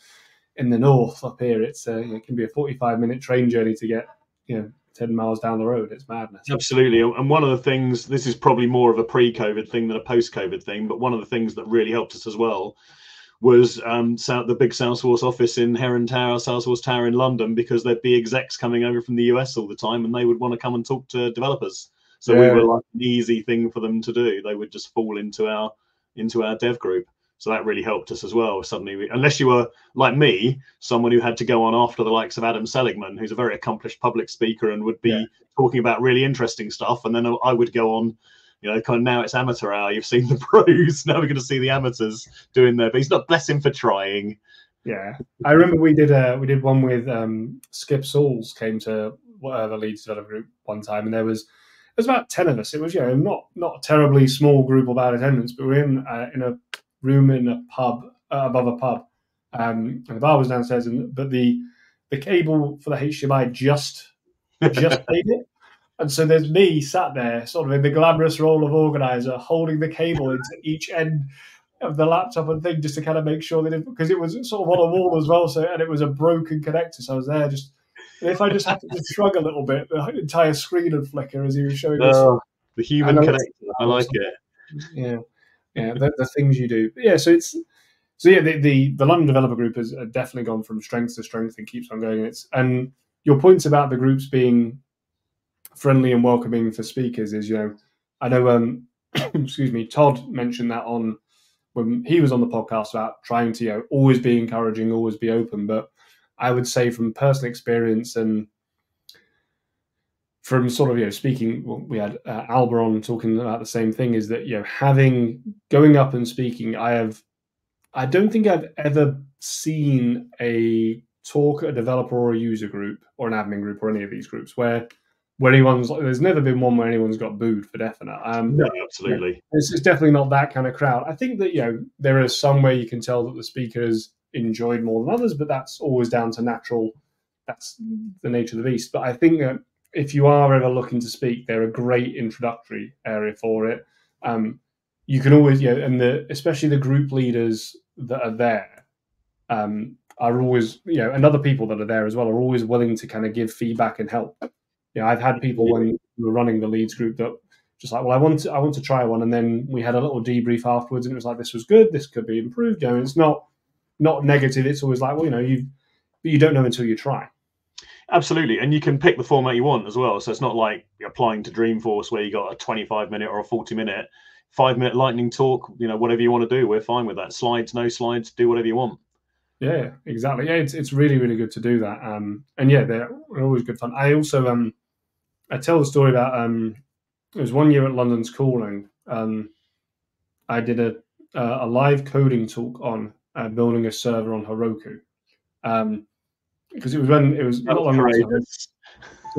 the north up here, it can be a 45-minute train journey to get 10 miles down the road. It's madness. Absolutely. And one of the things, this is probably more of a pre-COVID thing than a post-COVID thing, but one of the things that really helped us as well was the big Salesforce office in Heron Tower, Salesforce Tower in London, because there'd be execs coming over from the US all the time, and they would want to come and talk to developers. So we were like an easy thing for them to do. They would just fall into our dev group. So that really helped us as well. Suddenly, unless you were like me, someone who had to go on after the likes of Adam Seligman, who's a very accomplished public speaker and would be talking about really interesting stuff, and then I would go on. Kind of now it's amateur hour. You've seen the pros. Now we're going to see the amateurs doing their. But he's not, bless him for trying. Yeah, I remember we did one with Skip Sauls came to the Leeds developer group one time, and there was about 10 of us. It was not a terribly small group of attendance, but we were in a room in a pub above a pub, and the bar was downstairs. But the cable for the HDMI just made it. And so there's me sat there, sort of in the glamorous role of organizer, holding the cable into each end of the laptop and thing, just to kind of make sure that because it was sort of on a wall as well, and it was a broken connector. So I was there just, and if I just had to shrug a little bit, the entire screen would flicker as he was showing us. The human connector, I like it. Yeah, the things you do. But yeah, the London Developer Group has definitely gone from strength to strength and keeps on going. And your points about the groups being friendly and welcoming for speakers is, I know, excuse me, Todd mentioned that when he was on the podcast about trying to, always be encouraging, always be open. But I would say from personal experience and from sort of, speaking, we had Alba on talking about the same thing, is that, going up and speaking, I don't think I've ever seen a talk, a developer or a user group or an admin group or any of these groups where there's never been one where anyone's got booed for definite. No, absolutely. It's definitely not that kind of crowd. I think that, there is some way you can tell that the speakers enjoyed more than others, but that's always down to natural that's the nature of the beast. But I think that if you are ever looking to speak, they're a great introductory area for it. You can always, and especially the group leaders that are there are always, and other people that are there as well are always willing to kind of give feedback and help. I've had people when we were running the leads group that just like, well, I want to try one, and then we had a little debrief afterwards, and it was like, this was good, this could be improved. It's not negative. It's always like, well, you don't know until you try. Absolutely, and you can pick the format you want as well. So it's not like you're applying to Dreamforce where you got a 25-minute or a 40-minute, 5-minute lightning talk. Whatever you want to do, we're fine with that. Slides, no slides, do whatever you want. Yeah, exactly. Yeah, it's really, really good to do that. And yeah, they're always good fun. I also I tell the story about it was one year at London's Calling. I did a live coding talk on building a server on Heroku. Because it was when it was not long ago.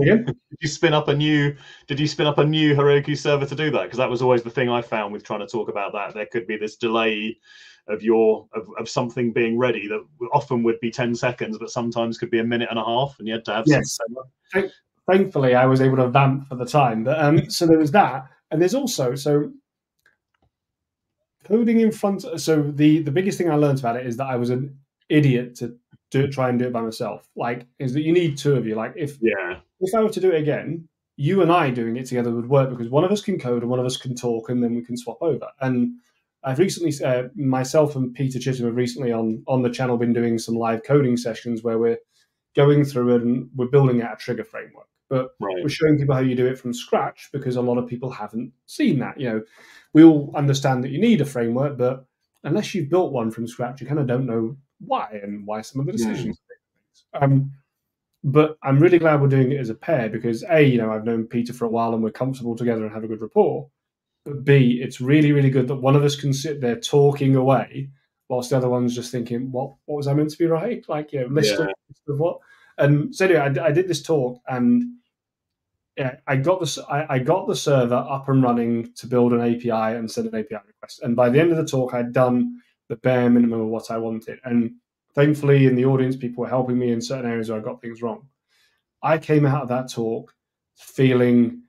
Again? Did you spin up a new Heroku server to do that? Because that was always the thing I found with trying to talk about that. There could be this delay of something being ready that often would be 10 seconds, but sometimes could be a minute and a half, and you had to have some. Thankfully, I was able to vamp for the time. But so there was that, and there's also coding in front. So the biggest thing I learned about it is that I was an idiot to try and do it by myself. Is that you need two of you. If I were to do it again, you and I doing it together would work because one of us can code and one of us can talk, and then we can swap over. And I've recently, myself and Peter Chittum have recently on the channel been doing some live coding sessions where we're going through it and we're building out a trigger framework. But we're showing people how you do it from scratch because a lot of people haven't seen that. We all understand that you need a framework, but unless you've built one from scratch, you kind of don't know why some of the decisions. But I'm really glad we're doing it as a pair because A, I've known Peter for a while and we're comfortable together and have a good rapport. But B, it's really, really good that one of us can sit there talking away whilst the other one's just thinking, what was I meant to be right? List of what. And so anyway, I did this talk and I got the server up and running to build an API and send an API request. And by the end of the talk, I'd done the bare minimum of what I wanted. And thankfully, in the audience, people were helping me in certain areas where I got things wrong. I came out of that talk feeling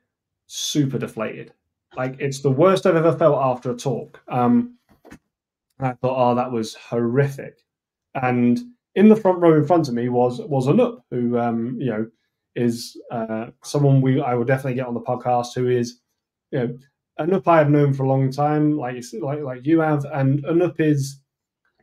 super deflated. It's the worst I've ever felt after a talk. I thought, that was horrific. And in the front row in front of me was Anup, who is someone I will definitely get on the podcast. Who is, Anup I have known for a long time, like you have, and Anup is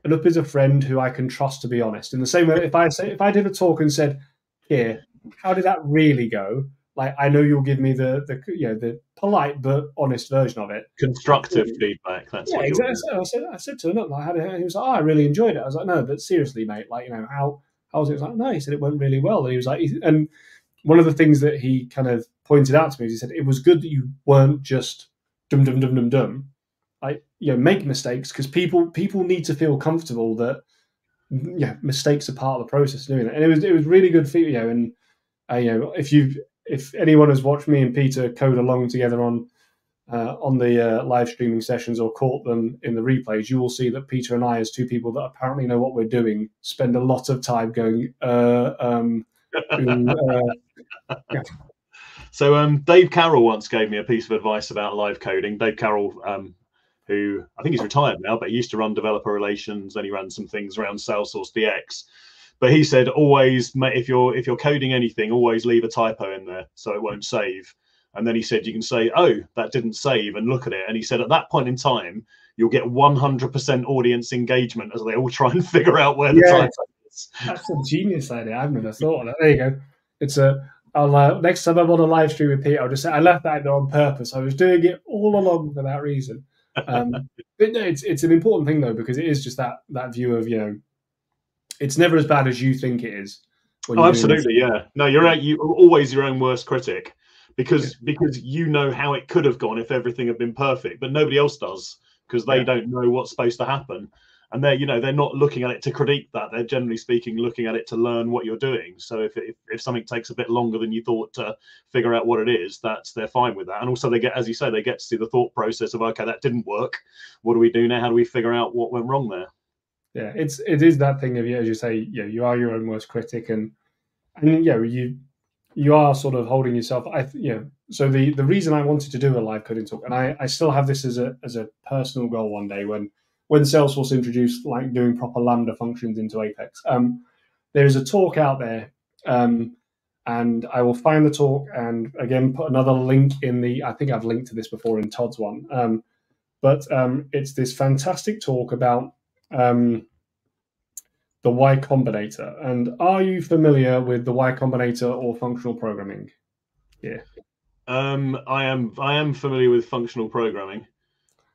a friend who I can trust to be honest. In the same way, if I did a talk and said, "Here, how did that really go?" I know you'll give me the polite but honest version of it. Constructive feedback. That's what exactly. I said to him, he was like, I really enjoyed it. I was like, no, but seriously, mate, how was it? He was like, no, he said it went really well. And he was like, and one of the things that he kind of pointed out to me is he said, it was good that you weren't just dumb. Make mistakes because people need to feel comfortable that mistakes are part of the process of doing it. And it was really good for and if anyone has watched me and Peter code along together on the live streaming sessions or caught them in the replays, you will see that Peter and I, as two people that apparently know what we're doing, spend a lot of time going, So Dave Carroll once gave me a piece of advice about live coding. Dave Carroll, who I think he's retired now, but he used to run developer relations, and he ran some things around Salesforce DX. But he said, always, if you're coding anything, always leave a typo in there so it won't save. And then he said, you can say, oh, that didn't save, and look at it. And he said, at that point in time, you'll get 100% audience engagement as they all try and figure out where the typo is. That's a genius idea. I've never thought of that. There you go. It's I'll next time I'm on a live stream with Pete, I'll just say I left that in there on purpose. I was doing it all along for that reason. But no, it's an important thing though, because it is just that view of it's never as bad as you think it is. Absolutely, yeah. No, you're right. You're always your own worst critic because you know how it could have gone if everything had been perfect, but nobody else does because they don't know what's supposed to happen. And they're not looking at it to critique that. They're generally speaking looking at it to learn what you're doing. So if something takes a bit longer than you thought to figure out what it is, they're fine with that. And also they get, as you say, they get to see the thought process of, okay, that didn't work. What do we do now? How do we figure out what went wrong there? Yeah, it is that thing of, as you say, you are your own worst critic, and and you are sort of holding yourself. So the reason I wanted to do a live coding talk, and I still have this as a personal goal one day when Salesforce introduced like doing proper Lambda functions into Apex. There is a talk out there, and I will find the talk and again put another link in the. I think I've linked to this before in Todd's one, but it's this fantastic talk about the Y Combinator. And are you familiar with the Y Combinator or functional programming? Yeah. I am familiar with functional programming,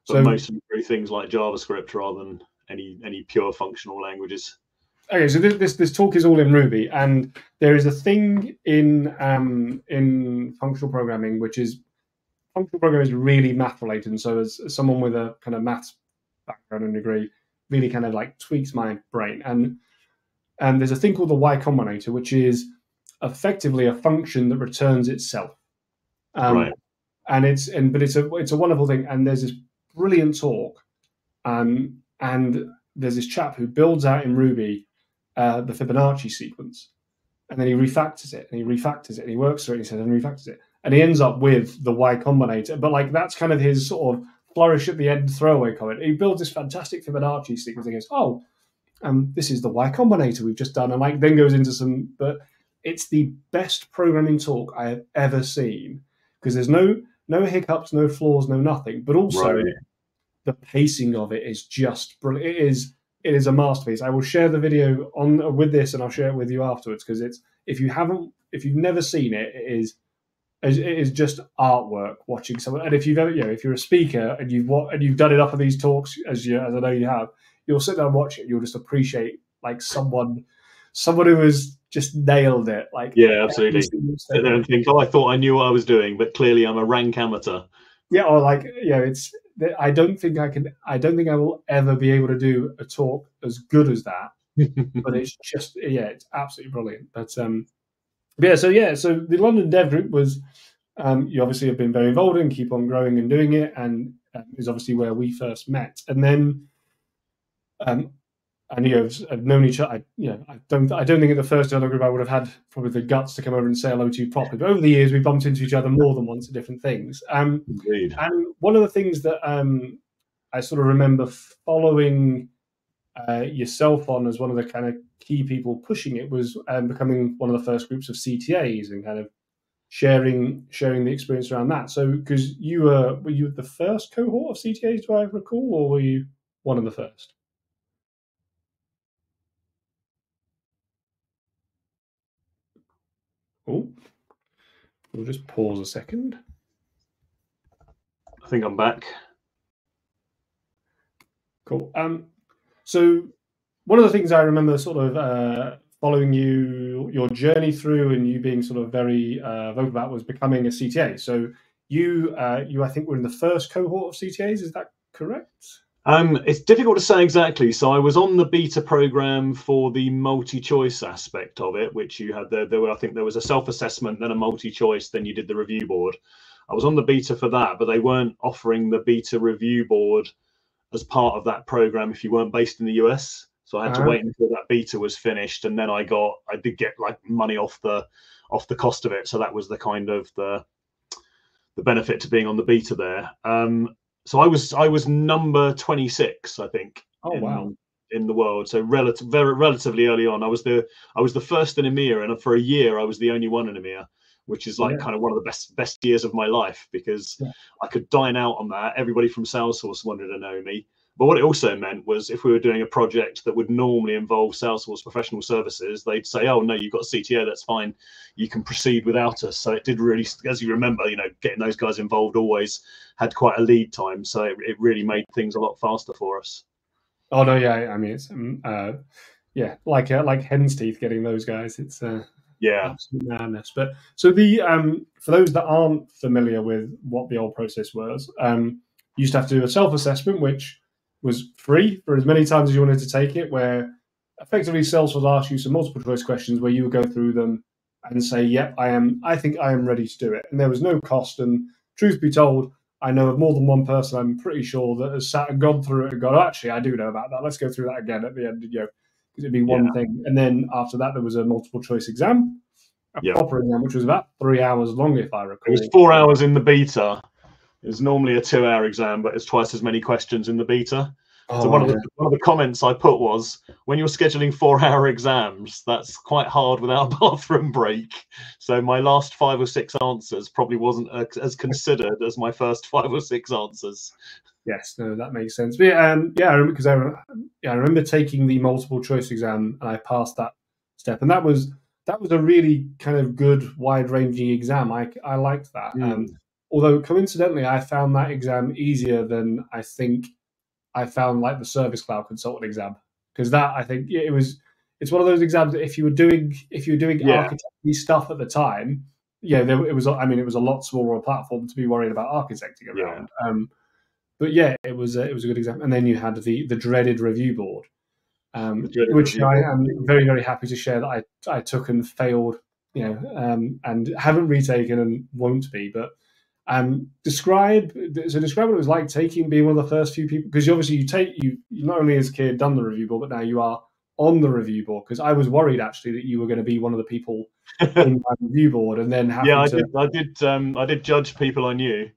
but mostly through things like JavaScript rather than any pure functional languages. Okay, so this talk is all in Ruby, and there is a thing in functional programming which is functional programming is really math related, and so as someone with a kind of maths background and degree, really kind of like tweaks my brain. And there's a thing called the Y Combinator, which is effectively a function that returns itself. Right. And it's a wonderful thing. And there's this brilliant talk, and there's this chap who builds out in Ruby the Fibonacci sequence, and then he refactors it, and he refactors it, and he works through it, and he says, and refactors it, and he ends up with the Y Combinator. But like that's kind of his sort of flourish at the end throwaway comment. He builds this fantastic Fibonacci sequence, and he goes, oh, this is the Y Combinator we've just done, and like then goes into some. But it's the best programming talk I have ever seen because there's no hiccups, no flaws, no nothing. But also the pacing of it is just brilliant. It is a masterpiece. I will share the video with this, and I'll share it with you afterwards because it's if you've never seen it, it is just artwork watching someone. And if you've ever, if you're a speaker and you've done enough of these talks as I know you have, you'll sit there and watch it. You'll just appreciate like someone who has just nailed it. Like absolutely. Sit there and think, I thought I knew what I was doing, but clearly I'm a rank amateur. Yeah, or like it's. I don't think I will ever be able to do a talk as good as that. But it's just it's absolutely brilliant. But so the London Dev Group was you obviously have been very involved in, keep on growing and doing it, and is obviously where we first met. And then and have known each other. I don't think at the first Hello Group I would have had probably the guts to come over and say hello to you properly. But over the years we bumped into each other more than once at different things. Indeed. And one of the things that I sort of remember following yourself on as one of the kind of key people pushing it was becoming one of the first groups of CTAs and kind of sharing the experience around that. So because were you the first cohort of CTAs, do I recall, or were you one of the first? Oh, we'll just pause a second. I think I'm back. Cool. So one of the things I remember sort of following your journey through and you being sort of very vocal about was becoming a CTA. So you I think were in the first cohort of CTAs. Is that correct? It's difficult to say exactly. So I was on the beta program for the multi-choice aspect of it, which you had I think there was a self-assessment, then a multi-choice, then you did the review board. I was on the beta for that, but they weren't offering the beta review board as part of that program if you weren't based in the US. So I had to wait until that beta was finished, and then I did get like money off the cost of it. So that was the kind of the benefit to being on the beta there. So I was number 26, I think. Oh wow! In the world, so relatively early on. I was the first in EMEA, and for a year I was the only one in EMEA, which is like kind of one of the best years of my life because I could dine out on that. Everybody from Salesforce wanted to know me. But what it also meant was if we were doing a project that would normally involve Salesforce professional services, they'd say, oh, no, you've got CTO, that's fine. You can proceed without us. So it did really, as you remember, getting those guys involved always had quite a lead time. So it really made things a lot faster for us. Oh, no, yeah. I mean, it's, like hen's teeth getting those guys. It's absolute madness. But so for those that aren't familiar with what the old process was, you used to have to do a self-assessment, which was free for as many times as you wanted to take it, where effectively Salesforce asked you some multiple choice questions where you would go through them and say, yep, I think I am ready to do it. And there was no cost. And truth be told, I know of more than one person, I'm pretty sure, that has sat and gone through it and gone, oh, actually, I do know about that. Let's go through that again at the end, because it'd be one thing. And then after that, there was a multiple choice exam. a Yeah. proper exam, which was about 3 hours long, if I recall. It was 4 hours in the beta. It was normally a 2-hour exam, but it's twice as many questions in the beta. So one of the comments I put was, when you're scheduling 4-hour exams, that's quite hard without a bathroom break. So my last 5 or 6 answers probably wasn't as considered as my first 5 or 6 answers. Yes, no, that makes sense. But I remember because I remember taking the multiple choice exam and I passed that step, and that was a really kind of good, wide ranging exam. I liked that. Although coincidentally, I found that exam easier than I think I found like the Service Cloud consultant exam, because that I think it's one of those exams that if you were doing architecting stuff at the time, it was a lot smaller a platform to be worried about architecting around. But yeah, it was a good exam. And then you had the dreaded review board, which I am very, very happy to share that I took and failed, and haven't retaken and won't be. But describe what it was like being one of the first few people, because obviously you not only has Keir done the review board, but now you are on the review board. Because I was worried actually that you were going to be one of the people in my review board, and then I did judge people I knew.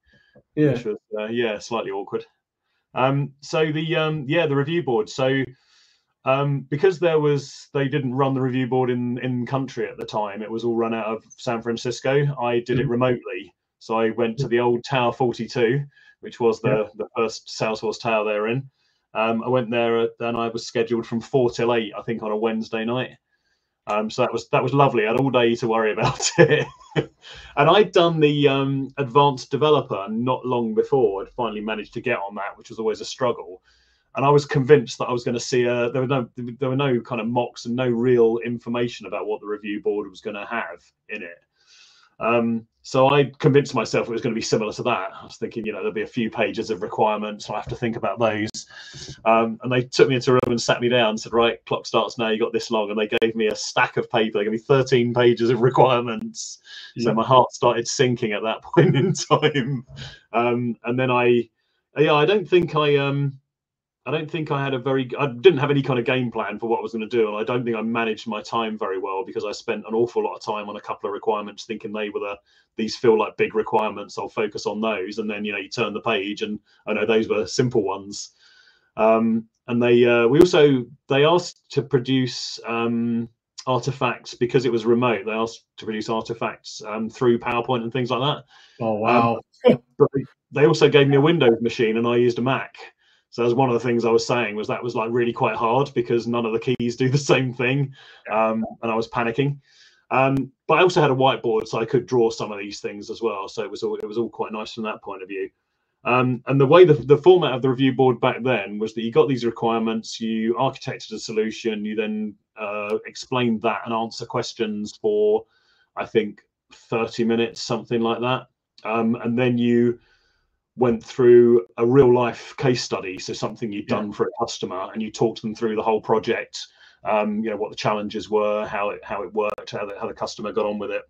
Yeah. Which was slightly awkward. So the review board. So because they didn't run the review board in country at the time, it was all run out of San Francisco. I did it remotely. So I went to the old Tower 42, which was the first Salesforce tower they were in. I went there and I was scheduled from 4 till 8, I think, on a Wednesday night. So that was lovely. I had all day to worry about it. And I'd done the advanced developer not long before. I'd finally managed to get on that, which was always a struggle. And I was convinced that I was going to see there were no kind of mocks and no real information about what the review board was going to have in it. So I convinced myself it was going to be similar to that. I was thinking, there'll be a few pages of requirements, so I have to think about those. And they took me into a room and sat me down and said, right, clock starts now, you got this long. And they gave me a stack of paper. They gave me 13 pages of requirements. Yeah. So my heart started sinking at that point in time. And then I don't think I didn't have any kind of game plan for what I was going to do. And I don't think I managed my time very well, because I spent an awful lot of time on a couple of requirements thinking these feel like big requirements. I'll focus on those. And then, you turn the page and I know those were simple ones. And they asked to produce artifacts because it was remote. They asked to produce artifacts through PowerPoint and things like that. Oh, wow. But they also gave me a Windows machine and I used a Mac. So that was one of the things I was saying, was that was like really quite hard because none of the keys do the same thing. And I was panicking. But I also had a whiteboard, so I could draw some of these things as well. So it was all quite nice from that point of view. And the way the format of the review board back then was that you got these requirements, you architected a solution, you then explained that and answer questions for, I think, 30 minutes, something like that. And then you went through a real life case study, so something you'd done for a customer, and you talked them through the whole project, what the challenges were, how it worked, how the customer got on with it.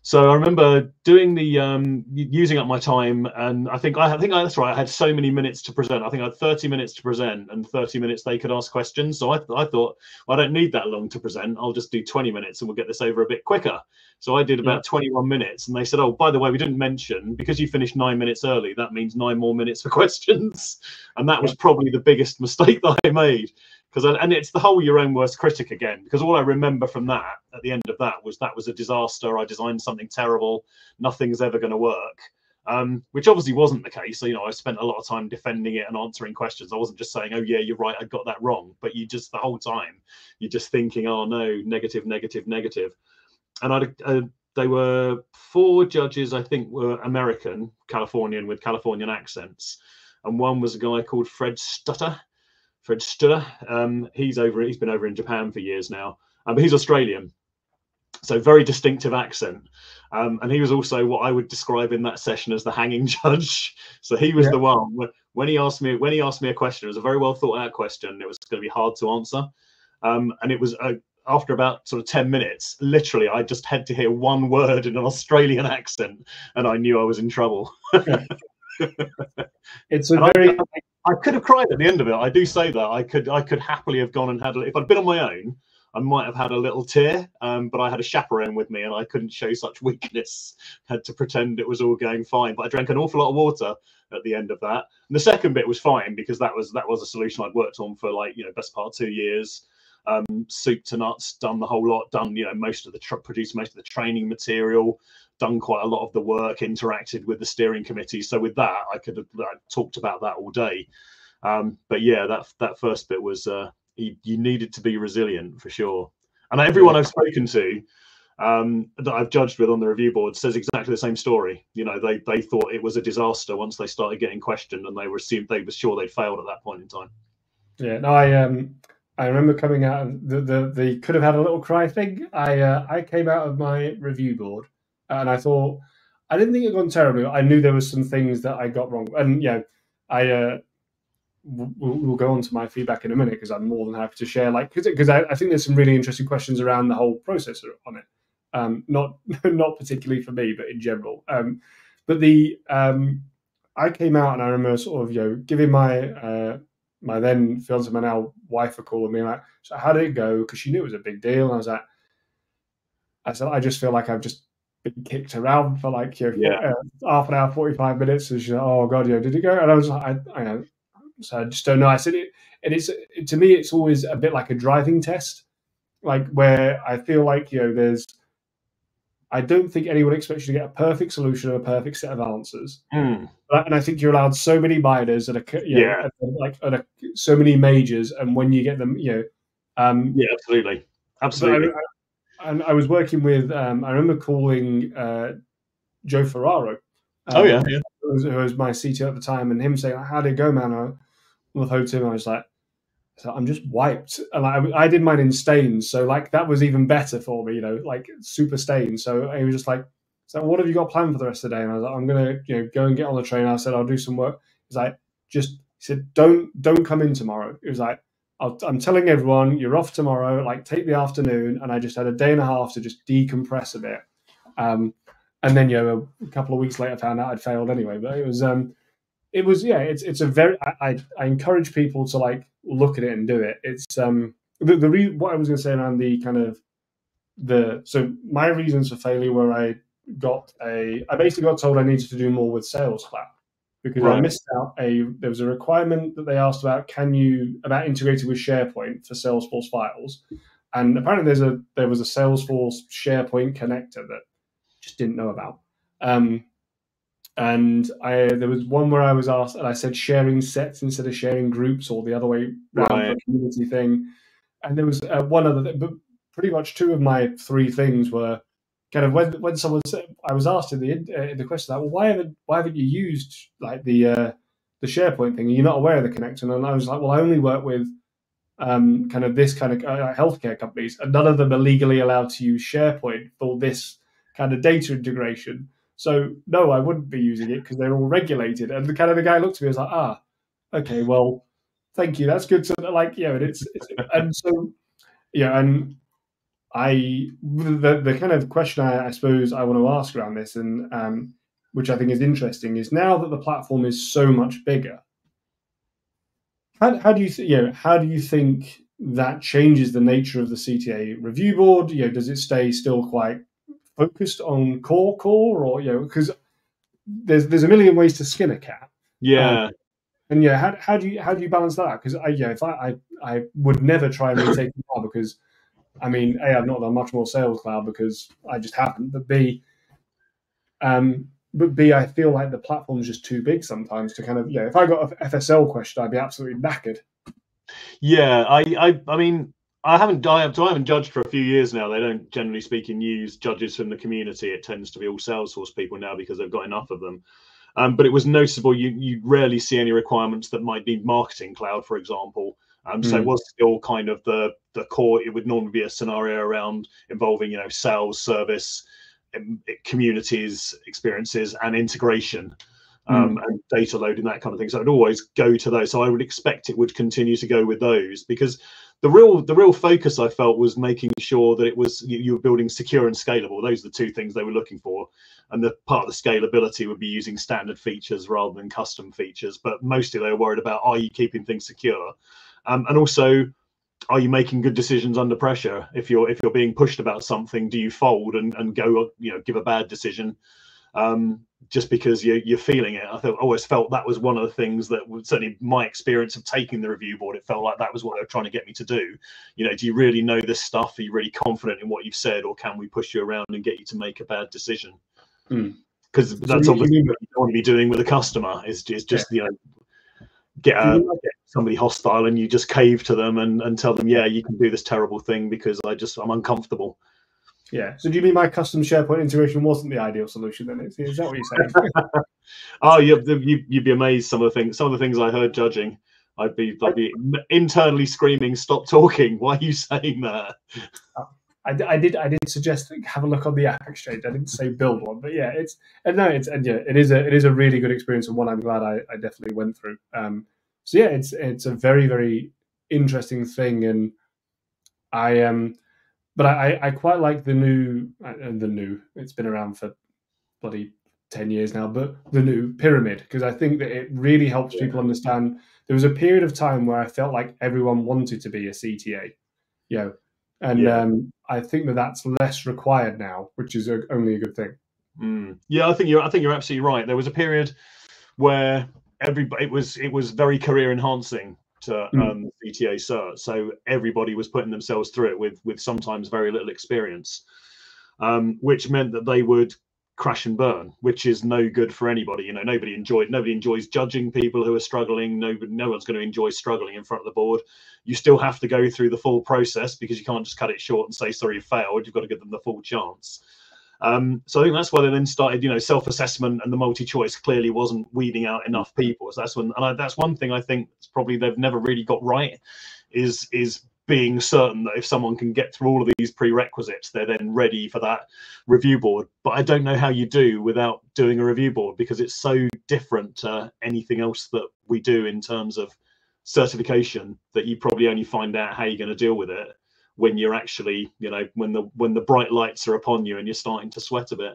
So I remember doing the using up my time, and I think that's right. I had so many minutes to present. I think I had 30 minutes to present, and 30 minutes they could ask questions. So I thought, well, I don't need that long to present. I'll just do 20 minutes, and we'll get this over a bit quicker. So I did about 21 minutes, and they said, "Oh, by the way, we didn't mention, because you finished 9 minutes early, that means 9 more minutes for questions." And that was probably the biggest mistake that I made. And it's the whole your own worst critic again, because all I remember from that at the end of that was a disaster. I designed something terrible. Nothing's ever going to work, which obviously wasn't the case. So, I spent a lot of time defending it and answering questions. I wasn't just saying, "Oh, yeah, you're right, I got that wrong." But the whole time, you're just thinking, "Oh, no, negative, negative, negative." And they were 4 judges, I think, were American, Californian, with Californian accents. And one was a guy called Fred Stutter. He's been over in Japan for years now, but he's Australian, so very distinctive accent. And he was also what I would describe in that session as the hanging judge. So he was the one when he asked me a question. It was a very well thought out question. It was going to be hard to answer, and it was after about sort of 10 minutes, literally, I just had to hear one word in an Australian accent, and I knew I was in trouble. It's a very. I could have cried at the end of it. I do say that I could happily have gone and had. If I'd been on my own, I might have had a little tear, but I had a chaperone with me and I couldn't show such weakness. Had to pretend it was all going fine. But I drank an awful lot of water at the end of that. And the second bit was fine because that was a solution I'd worked on for like, best part of 2 years. Soup to nuts, done the whole lot, done, most of the produced most of the training material, done quite a lot of the work, interacted with the steering committee. So with that, I could have talked about that all day. But yeah, that first bit was you needed to be resilient for sure. And everyone I've spoken to that I've judged with on the review board says exactly the same story. They thought it was a disaster once they started getting questioned, and they were sure they'd failed at that point in time. Yeah, no, I remember coming out of the could have had a little cry thing. I came out of my review board and I thought I didn't think it had gone terribly. I knew there was some things that I got wrong, and we'll go on to my feedback in a minute because I'm more than happy to share. Because I think there's some really interesting questions around the whole process on it. Not particularly for me, but in general. But I came out and I remember sort of giving my then fiance, my now wife, a call and being like, "So how did it go?" Because she knew it was a big deal. And I said, "I just feel like I've just been kicked around for like half an hour, 45 minutes." And she's like, "Oh God, did it go?" And I was like, "I know." So I just don't know. I said to me, it's always a bit like a driving test, like where I feel like I don't think anyone expects you to get a perfect solution or a perfect set of answers. And I think you're allowed so many minors and so many majors, and when you get them, absolutely. And I was working with, I remember calling Joe Ferraro. Who was my CTO at the time, and him saying, "How did it go, man?" On the phone to him, I was like, "I'm just wiped." And I did mine in stains, so like that was even better for me, like super stains. So he was just like, "So what have you got planned for the rest of the day?" And I was like, "I'm gonna, go and get on the train." I said, "I'll do some work." He's like, he said, "Don't come in tomorrow." It was like, "I'm telling everyone you're off tomorrow. Like, take the afternoon." And I just had a day and a half to just decompress a bit. And then, a couple of weeks later, found out I'd failed anyway. But it's a very. I encourage people to like look at it and do it. It's what I was going to say around the kind of so my reasons for failure were I basically got told I needed to do more with Sales Cloud because I missed out there was a requirement that they asked about about integrating with SharePoint for Salesforce files, and apparently there was a Salesforce SharePoint connector that just didn't know about. And there was one where I was asked, and I said sharing sets instead of sharing groups, or the other way around for a community thing. And there was one other thing, but pretty much two of my three things were kind of when someone said, I was asked in the question that, well, why haven't you used like the SharePoint thing? Are you not aware of the connector? And I was like, well, I only work with kind of this kind of healthcare companies, and none of them are legally allowed to use SharePoint for this kind of data integration. So no, I wouldn't be using it because they're all regulated. And the guy looked at me and was like, okay, well, thank you. That's good to like, and and so, and the kind of question I suppose I want to ask around this, and which I think is interesting, is now that the platform is so much bigger, how do you think that changes the nature of the CTA review board? Does it stay still quite focused on core, or because there's a million ways to skin a cat. And how do you balance that? Because I would never try and retake the car because I mean, A, I've not done much more Sales Cloud because I just haven't, but B, I feel like the platform's just too big sometimes to kind of if I got an FSL question, I'd be absolutely knackered. I mean, I haven't judged for a few years now. They don't, generally speaking, use judges from the community. It tends to be all Salesforce people now because they've got enough of them. But it was noticeable you rarely see any requirements that might need Marketing Cloud, for example. So it was still kind of the core. It would normally be a scenario around involving sales, service, communities, experiences, and integration. And data loading, that kind of thing. So I'd always go to those. So I would expect it would continue to go with those because the real focus I felt was making sure that it was you were building secure and scalable. Those are the two things they were looking for. And the part of the scalability would be using standard features rather than custom features. But mostly they were worried about, are you keeping things secure? And also are you making good decisions under pressure? If you're being pushed about something, do you fold and go, give a bad decision just because you're feeling it? I always felt that was one of the things that certainly my experience of taking the review board, it felt like that was what they were trying to get me to do. Do you really know this stuff? Are you really confident in what you've said, or can we push you around and get you to make a bad decision? Because that's obviously what you don't want to be doing with a customer, is just get somebody hostile and you just cave to them and tell them, yeah, you can do this terrible thing because I'm uncomfortable. Yeah. So do you mean my custom SharePoint integration wasn't the ideal solution then? Is that what you're saying? Oh, you'd be amazed some of the things I heard judging. I'd be internally screaming, "Stop talking! Why are you saying that?" I did suggest have a look on the App Exchange. I didn't say build one, but yeah, it is a really good experience and one I'm glad I definitely went through. So yeah, it's a very, very interesting thing, and but I quite like the new. It's been around for bloody 10 years now, but the new pyramid, because I think that it really helps people understand. There was a period of time where I felt like everyone wanted to be a CTA, and I think that that's less required now, which is only a good thing. Yeah, I think you're absolutely right. There was a period where it was very career enhancing to CTA cert, so everybody was putting themselves through it with sometimes very little experience, which meant that they would crash and burn, which is no good for anybody. Nobody enjoys judging people who are struggling. No one's going to enjoy struggling in front of the board. You still have to go through the full process, because you can't just cut it short and say, sorry, you failed. You've got to give them the full chance. So I think that's why they then started, self-assessment, and the multi-choice clearly wasn't weeding out enough people. So that's one thing I think probably they've never really got right, is being certain that if someone can get through all of these prerequisites, they're then ready for that review board. But I don't know how you do without doing a review board, because it's so different to anything else that we do in terms of certification, that you probably only find out how you're going to deal with it when you're actually, when the bright lights are upon you and you're starting to sweat a bit.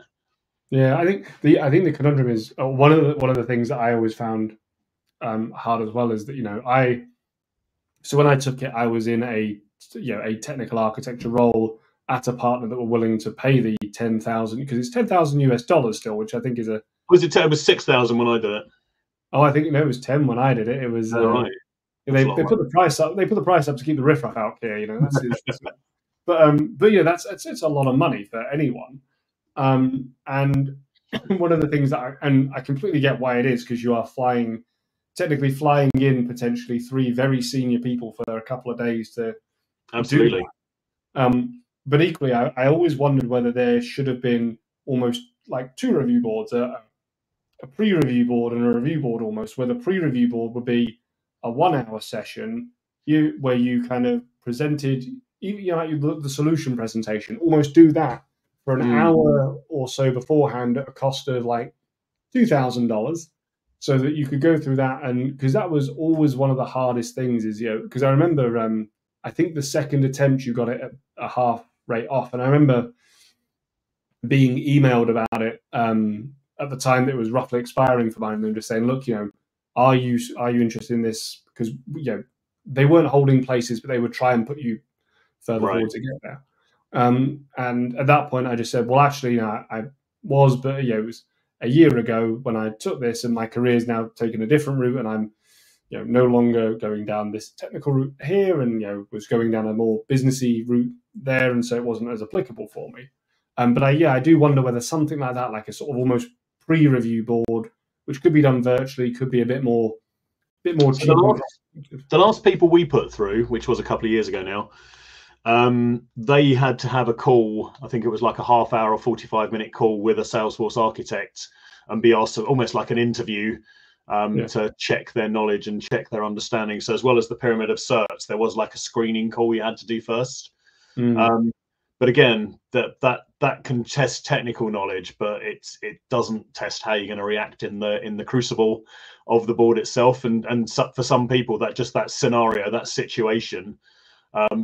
Yeah, I think the conundrum is one of the things that I always found hard as well, is that so when I took it, I was in a technical architecture role at a partner that were willing to pay the $10,000, because it's $10,000 still, which I think is a. Was it? It was 6,000 when I did it. Oh, I think it was 10 when I did it. It was right. They put the price up. They put the price up to keep the riffraff out here. But yeah, it's a lot of money for anyone. And one of the things that I completely get why it is, because you are technically flying in potentially 3 very senior people for a couple of days to absolutely. But equally, I always wondered whether there should have been almost like 2 review boards, a pre-review board and a review board, almost, where the pre-review board would be a 1-hour session where you kind of presented, like the solution presentation, almost do that for an hour or so beforehand at a cost of like $2,000, so that you could go through that. And because that was always one of the hardest things, is because I remember I think the second attempt you got it at a half rate off, and I remember being emailed about it at the time that it was roughly expiring for mine, and them just saying, look, are you interested in this? Because they weren't holding places, but they would try and put you further forward to get there. And at that point, I just said, well, actually, I was, but it was a year ago when I took this, and my career's now taken a different route, and I'm no longer going down this technical route here, and was going down a more businessy route there, and so it wasn't as applicable for me. But I do wonder whether something like that, like a sort of almost pre-review board, which could be done virtually, could be a bit more cheap. The last people we put through, which was a couple of years ago now, they had to have a call. I think it was like a half-hour or 45-minute call with a Salesforce architect, and be asked almost like an interview to check their knowledge and check their understanding. So as well as the pyramid of certs, there was like a screening call you had to do first. But again, that can test technical knowledge, but it doesn't test how you're going to react in the crucible of the board itself. And for some people, that scenario, that situation,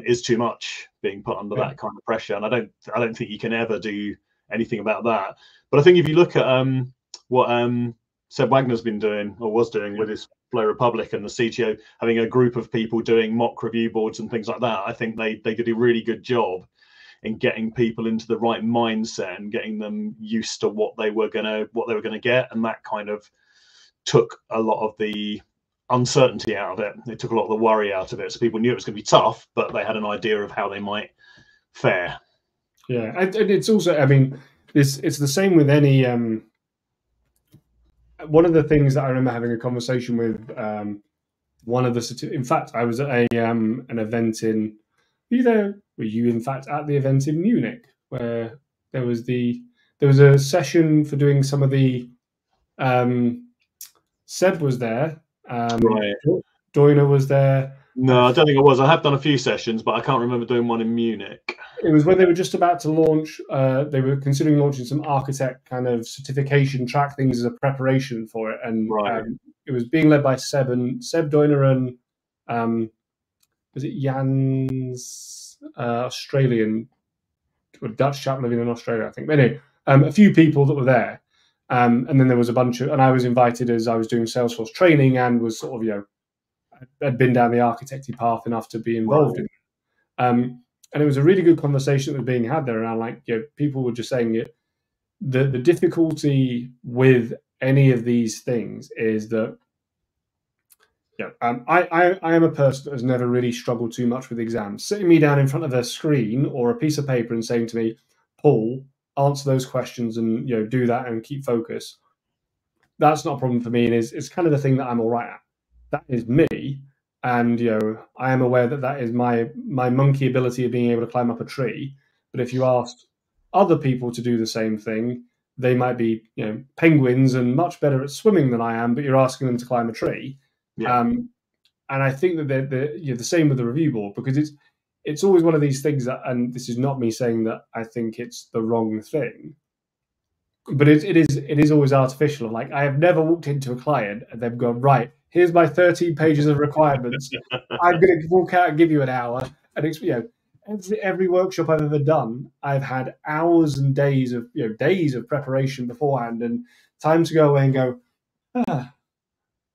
is too much, being put under that kind of pressure. And I don't think you can ever do anything about that. But I think if you look at what Seb Wagner's been doing, or was doing, with his Flow Republic and the CTO, having a group of people doing mock review boards and things like that. I think they did a really good job in getting people into the right mindset and getting them used to what they were gonna get, and that kind of took a lot of the uncertainty out of it. It took a lot of the worry out of it, so people knew it was going to be tough, but they had an idea of how they might fare. Yeah, and it's also, I mean, it's the same with any. One of the things that I remember having a conversation with one of the. In fact, I was at an event in. Were you in fact at the event in Munich where there was a session for doing some of the. Seb was there. Right. Doina was there. No, I don't think it was. I have done a few sessions, but I can't remember doing one in Munich. It was when they were just about to launch. They were considering launching some architect kind of certification track things as a preparation for it, and it was being led by Seb Doina and was it Jan's Australian or Dutch chap living in Australia, I think. But anyway, a few people that were there, and then there was a bunch of, and I was invited as I was doing Salesforce training and was sort of had been down the architecty path enough to be involved in it. And it was a really good conversation that was being had there around, people were just saying it. The difficulty with any of these things is that, I am a person that has never really struggled too much with exams. Sitting me down in front of a screen or a piece of paper and saying to me, Paul, answer those questions and do that and keep focus. That's not a problem for me, and it's kind of the thing that I'm all right at. That is me. And I am aware that is my monkey ability of being able to climb up a tree. But if you asked other people to do the same thing, they might be penguins and much better at swimming than I am. But you're asking them to climb a tree. Yeah. And I think that they're the same with the review board, because it's always one of these things that, and this is not me saying that I think it's the wrong thing, but it is always artificial. Like, I have never walked into a client and they've gone, right, here's my 13 pages of requirements. I'm going to walk out and give you an hour. And it's, every workshop I've ever done, I've had hours and days of preparation beforehand and time to go away and go,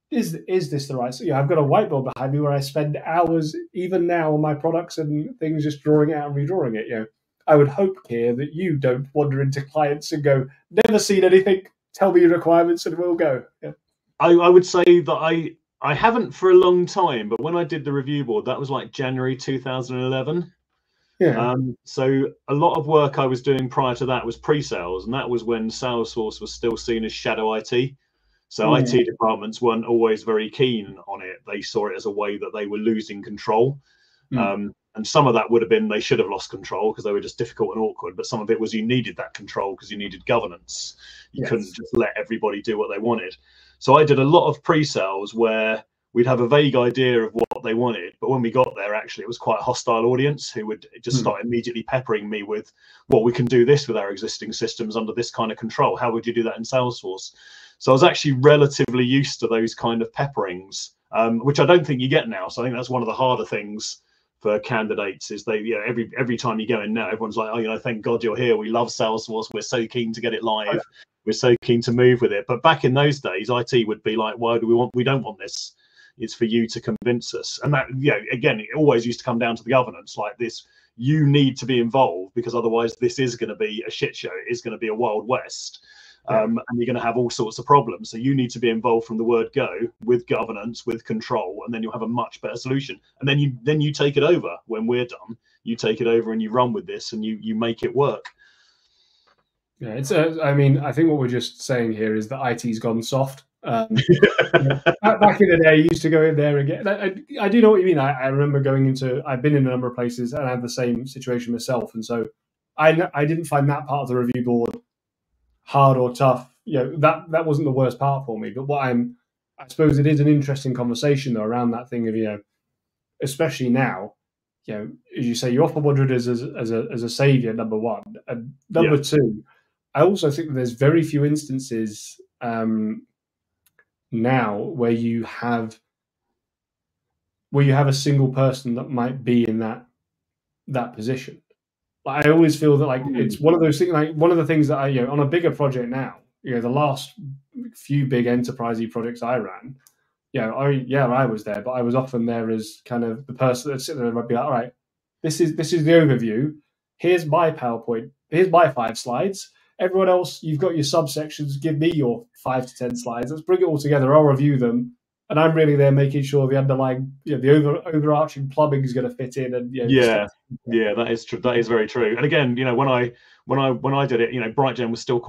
is this the right? So I've got a whiteboard behind me where I spend hours, even now, on my products and things, just drawing it out and redrawing it. I would hope, Keir, that you don't wander into clients and go, never seen anything, tell me your requirements and we'll go. Yeah. I would say that I haven't for a long time, but when I did the review board, that was like January 2011. Yeah. So a lot of work I was doing prior to that was pre-sales, and that was when Salesforce was still seen as shadow IT. So IT departments weren't always very keen on it. They saw it as a way that they were losing control. And some of that would have been they should have lost control because they were just difficult and awkward. But some of it was you needed that control because you needed governance. You couldn't just let everybody do what they wanted. So I did a lot of pre-sales where we'd have a vague idea of what they wanted. But when we got there, actually, it was quite a hostile audience who would just start immediately peppering me with, well, we can do this with our existing systems under this kind of control. How would you do that in Salesforce? So I was actually relatively used to those kind of pepperings, which I don't think you get now. So I think that's one of the harder things for candidates is every time you go in now, everyone's like, oh, thank God you're here. We love Salesforce. We're so keen to get it live. We're so keen to move with it. But back in those days, IT would be like, why do we don't want this. It's for you to convince us. And that, again, it always used to come down to the governance like this. You need to be involved because otherwise this is going to be a shit show. It is going to be a Wild West. And you're going to have all sorts of problems. So you need to be involved from the word go with governance, with control, and then you'll have a much better solution. And then you take it over when we're done. You take it over and you run with this and you make it work. Yeah, it's. I mean, I think what we're just saying here is that IT's gone soft. Back in the day, I used to go in there and get. I do know what you mean. I remember going into. I've been in a number of places and I had the same situation myself, and so I didn't find that part of the review board hard or tough. That wasn't the worst part for me. But I suppose it is an interesting conversation though around that thing of especially now, as you say, you offer Woodward as a savior, number one, and number two, I also think that there's very few instances now where you have a single person that might be in that position. I always feel that it's one of those things. Like one of the things that I on a bigger project now, the last few big enterprisey projects I ran, I was there, but I was often there as kind of the person that's sitting there and I'd be like, all right, this is the overview. Here's my PowerPoint. Here's my 5 slides. Everyone else, you've got your subsections. Give me your 5 to 10 slides. Let's bring it all together. I'll review them. And I'm really there making sure the underlying, the overarching plumbing is going to fit in. And that is true. That is very true. And again, when I did it, BrightGen was still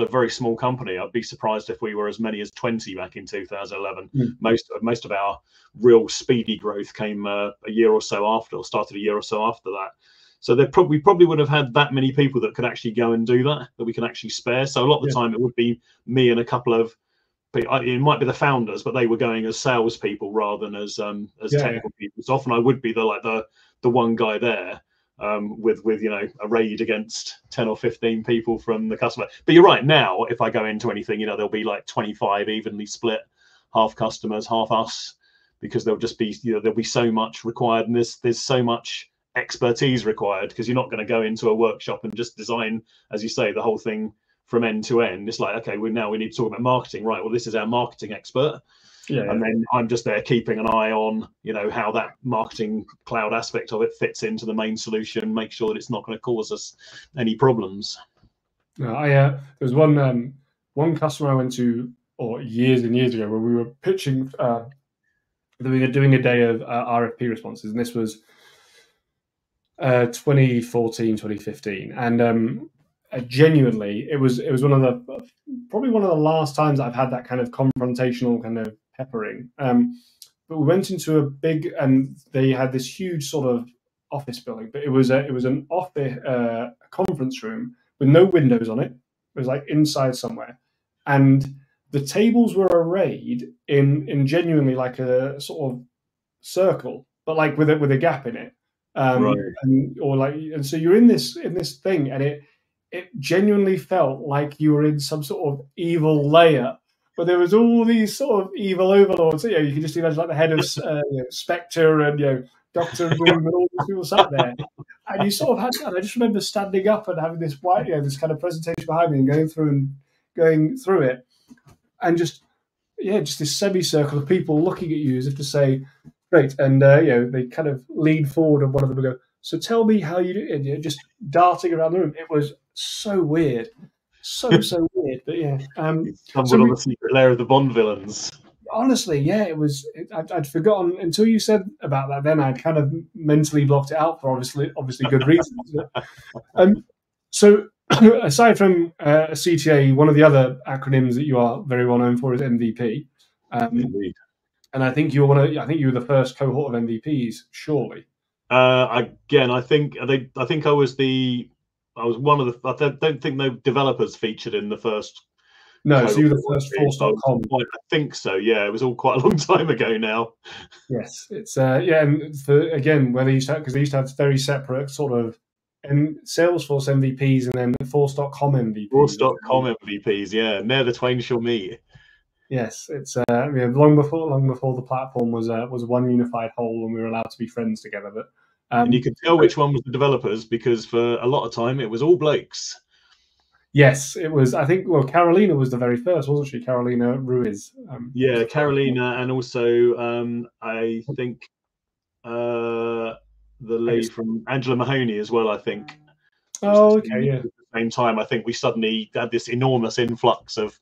a very small company. I'd be surprised if we were as many as 20 back in 2011. Most of our real speedy growth came a year or so after, or started a year or so after that. So we probably would have had that many people that could actually go and do that we can actually spare. So a lot of the time it would be me and a couple of, it might be the founders, but they were going as salespeople rather than as technical people. So often I would be the one guy there with a raid against 10 or 15 people from the customer. But you're right. Now, if I go into anything, there'll be like 25 evenly split, half customers, half us, because there'll just be there'll be so much required, and there's so much expertise required, because you're not going to go into a workshop and just design, as you say, the whole thing from end to end. It's like, okay, we need to talk about marketing, right? Well, this is our marketing expert, and then I'm just there keeping an eye on, how that marketing cloud aspect of it fits into the main solution, make sure that it's not going to cause us any problems. There was one customer I went to, or years and years ago, where we were pitching, we were doing a day of RFP responses, and this was 2014, 2015, and genuinely, it was probably one of the last times I've had that kind of confrontational kind of peppering. But we went into a big, and they had this huge sort of office building, but it was an office conference room with no windows on it. It was like inside somewhere, and the tables were arrayed in genuinely like a sort of circle, but like with a gap in it. Right. And so you're in this thing, and it genuinely felt like you were in some sort of evil layer, but there was all these sort of evil overlords. You can just imagine like the head of Spectre and Doctor Doom and all these people sat there, and you sort of had. And I just remember standing up and having this this kind of presentation behind me and going through it, and just this semicircle of people looking at you as if to say, great, and they kind of lean forward, and one of them would go, so tell me how you do it. Just darting around the room. It was so weird. So weird. But stumbled on the secret lair of the Bond villains. Honestly, it was. I'd forgotten until you said about that. Then I'd kind of mentally blocked it out for obviously good reasons. So aside from a CTA, one of the other acronyms that you are very well known for is MVP. Indeed. And I think you were the first cohort of MVPs, surely. Again, I think I was one of the. I don't think no developers featured in the first. No, so you were the first Force.com. I think so. Yeah, it was all quite a long time ago now. Yes, it's and where they used to because they used to have very separate sort of Salesforce MVPs and then Force.com MVPs. Force.com MVPs, yeah, ne'er the twain shall meet. Yes, it's long before the platform was one unified whole and we were allowed to be friends together. But and you could tell which one was the developers because for a lot of time it was all blokes. Yes, it was. I think Carolina was the very first, wasn't she? Carolina Ruiz. Carolina, and also I think the lady from Angela Mahoney as well. I think. Oh, okay, yeah. At the same time, I think we suddenly had this enormous influx of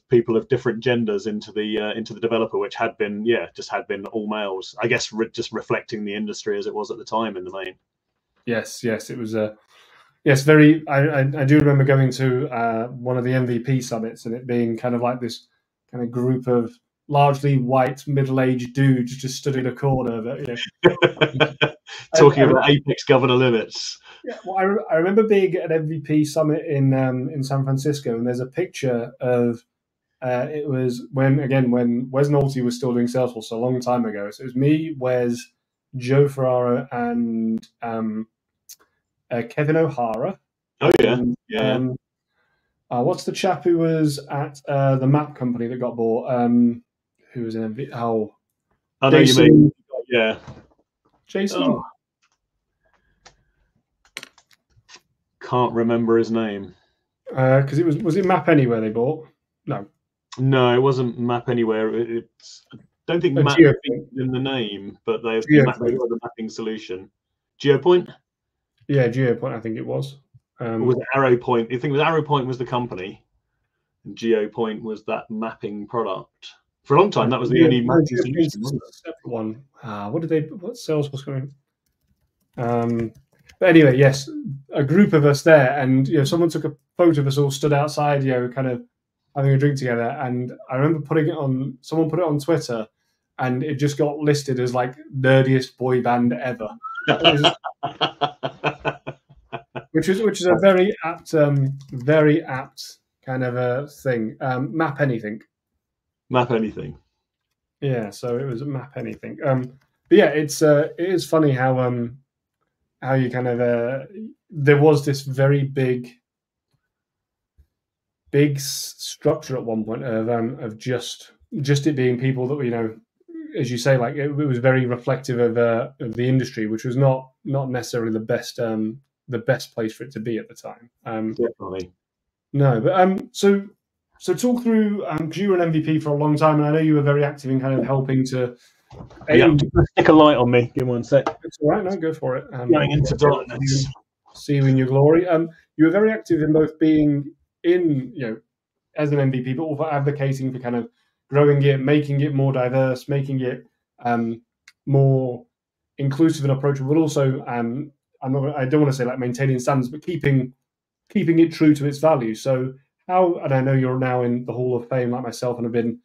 people of different genders into the developer, which had been all males. I guess just reflecting the industry as it was at the time in the main. Yes, it was very. I do remember going to one of the MVP summits and it being kind of like this kind of group of largely white middle-aged dudes just stood in a corner. Talking about Apex governor limits. Yeah, well, I remember being at an MVP summit in San Francisco, and there's a picture of it was when Wes Nolte was still doing Salesforce a long time ago. So it was me, Wes, Joe Ferraro, and Kevin O'Hara. Oh yeah. What's the chap who was at the map company that got bought? Who was in MVP? Oh, I know you mean. Yeah. Jason. Oh. Can't remember his name. Because was it Map Anywhere they bought? No. No, it wasn't Map Anywhere. I don't think Map in the name, but they got the mapping solution. GeoPoint? Yeah, GeoPoint, I think it was. Or was it ArrowPoint? You think it was ArrowPoint was the company, and GeoPoint was that mapping product. For a long time, that was the only mapping solution. Wasn't it? Separate one. What Salesforce going? But anyway, yes, a group of us there, and someone took a photo of us all stood outside, kind of having a drink together. And I remember someone put it on Twitter, and it just got listed as like nerdiest boy band ever. Which is a very apt kind of a thing. Map anything. Map anything. Yeah, so it was Map anything. But yeah, it is funny how you kind of there was this very big structure at one point of just it being people that were, as you say, like it was very reflective of the industry, which was not necessarily the best place for it to be at the time. Definitely. No, but so talk through, because you were an MVP for a long time, and I know you were very active in kind of helping to. Stick a light on me. Give me 1 sec. It's all right. No, go for it. Going into darkness. See you in your glory. You were very active in both being in, as an MVP, but also advocating for kind of growing it, making it more diverse, making it more inclusive and approachable, but also I don't want to say like maintaining standards, but keeping it true to its values. So and I know you're now in the Hall of Fame like myself, and have been,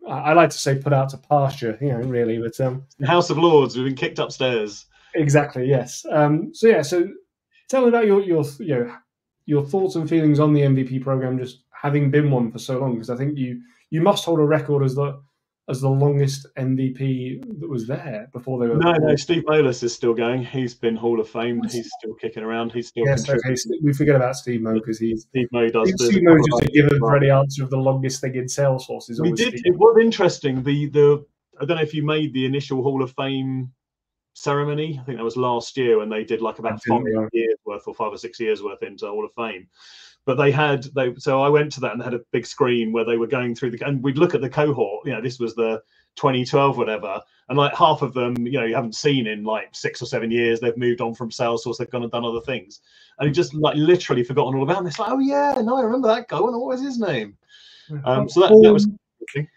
I like to say, put out to pasture, really. But the House of Lords, we've been kicked upstairs. Exactly. Yes. So tell me about your thoughts and feelings on the MVP program, just having been one for so long, because I think you must hold a record as the longest MVP that was there before they were. No, Steve Moelis is still going. He's been Hall of Fame. He's still kicking around. He's still contributing. We forget about Steve Moe because Steve Moe does. Steve Moe just a given for any answer of the longest thing in Salesforce. We did. It was interesting. I don't know if you made the initial Hall of Fame ceremony. I think that was last year when they did like about 5 years worth or 5 or 6 years worth into Hall of Fame. But so I went to that and they had a big screen where they were going through and we'd look at the cohort, this was the 2012, whatever. And like half of them, you haven't seen in like 6 or 7 years, they've moved on from Salesforce, they've gone and done other things. And you just like literally forgotten all about them. It's like, oh yeah, no, I remember that guy. What was his name? So that was interesting.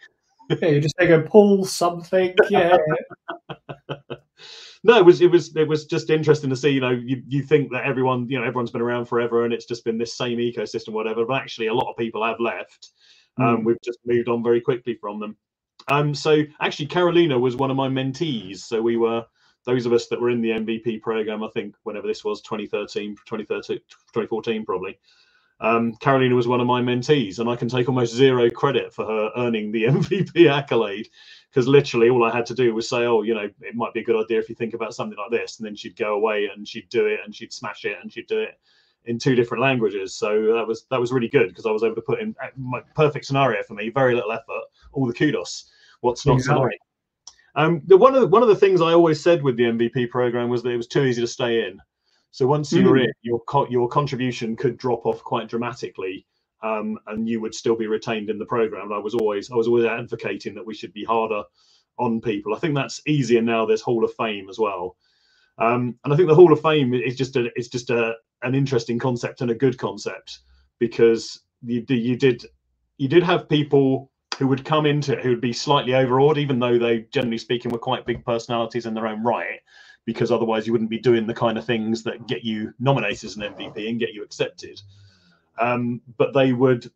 Yeah, you just take a pull something. Yeah. No, it was just interesting to see. You think that everyone's been around forever, and it's just been this same ecosystem, whatever. But actually, a lot of people have left. We've just moved on very quickly from them. So actually, Carolina was one of my mentees. So we were those of us that were in the MVP program. I think whenever this was 2013, 2014, probably. Carolina was one of my mentees, and I can take almost zero credit for her earning the MVP accolade, because literally all I had to do was say, oh, it might be a good idea if you think about something like this, and then she'd go away and she'd do it and she'd smash it and she'd do it in 2 different languages. So that was really good, because I was able to put in my perfect scenario for me, very little effort, all the kudos. What's not to like? One of the things I always said with the MVP program was that it was too easy to stay in. So once you were in, your contribution could drop off quite dramatically, and you would still be retained in the program. I was always advocating that we should be harder on people. I think that's easier now. There's Hall of Fame as well, and I think the Hall of Fame is just an interesting concept and a good concept, because you did have people who would come into it who would be slightly overawed, even though they, generally speaking, were quite big personalities in their own right, because otherwise you wouldn't be doing the kind of things that get you nominated as an MVP and get you accepted. But they would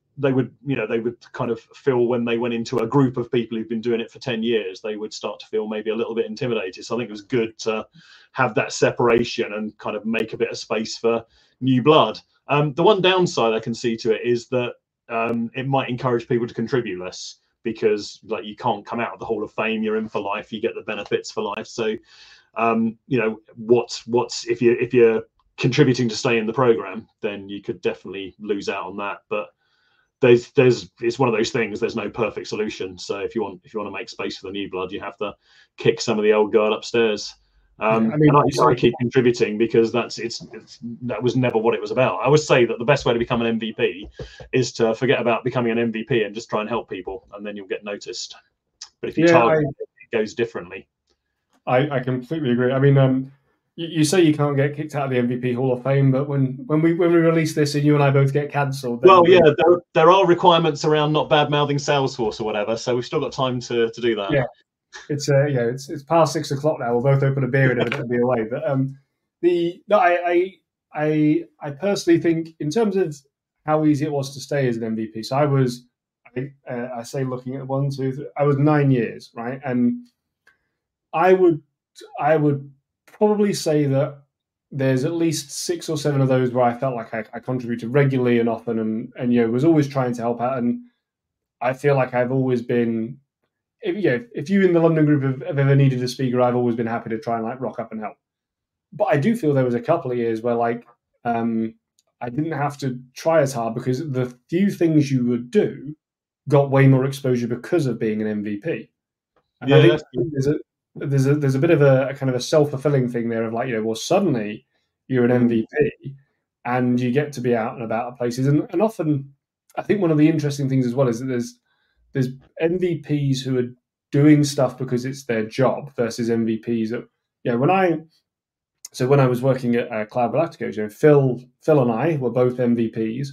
kind of feel, when they went into a group of people who've been doing it for 10 years, they would start to feel maybe a little bit intimidated. So I think it was good to have that separation and kind of make a bit of space for new blood. The one downside I can see to it is that it might encourage people to contribute less, because like you can't come out of the Hall of Fame, you're in for life, you get the benefits for life. So what's if you're contributing to stay in the program, then you could definitely lose out on that. But it's one of those things, there's no perfect solution. So if you want to make space for the new blood, you have to kick some of the old guard upstairs. And I keep contributing because that was never what it was about. I would say that the best way to become an MVP is to forget about becoming an MVP and just try and help people, and then you'll get noticed. But if you target it goes differently. I completely agree. I mean, you say you can't get kicked out of the MVP Hall of Fame, but when we release this and you and I both get cancelled, well, yeah, there are requirements around not bad mouthing Salesforce or whatever, so we've still got time to do that. Yeah, it's past 6 o'clock now. We'll both open a beer and be away. But I personally think in terms of how easy it was to stay as an MVP. So I say looking at 1, 2, 3, I was 9 years, right, and I would probably say that there's at least 6 or 7 of those where I felt like I contributed regularly and often, and was always trying to help out. And I feel like I've always been, if you in the London group have ever needed a speaker, I've always been happy to try and rock up and help. But I do feel there was a couple of years where I didn't have to try as hard because the few things you would do got way more exposure because of being an MVP. And I think there's a bit of a kind of a self-fulfilling thing there of well, suddenly you're an MVP and you get to be out and about at places. And often I think one of the interesting things as well is that there's MVPs who are doing stuff because it's their job versus MVPs that, when I was working at Cloud Galacticos, Phil and I were both MVPs.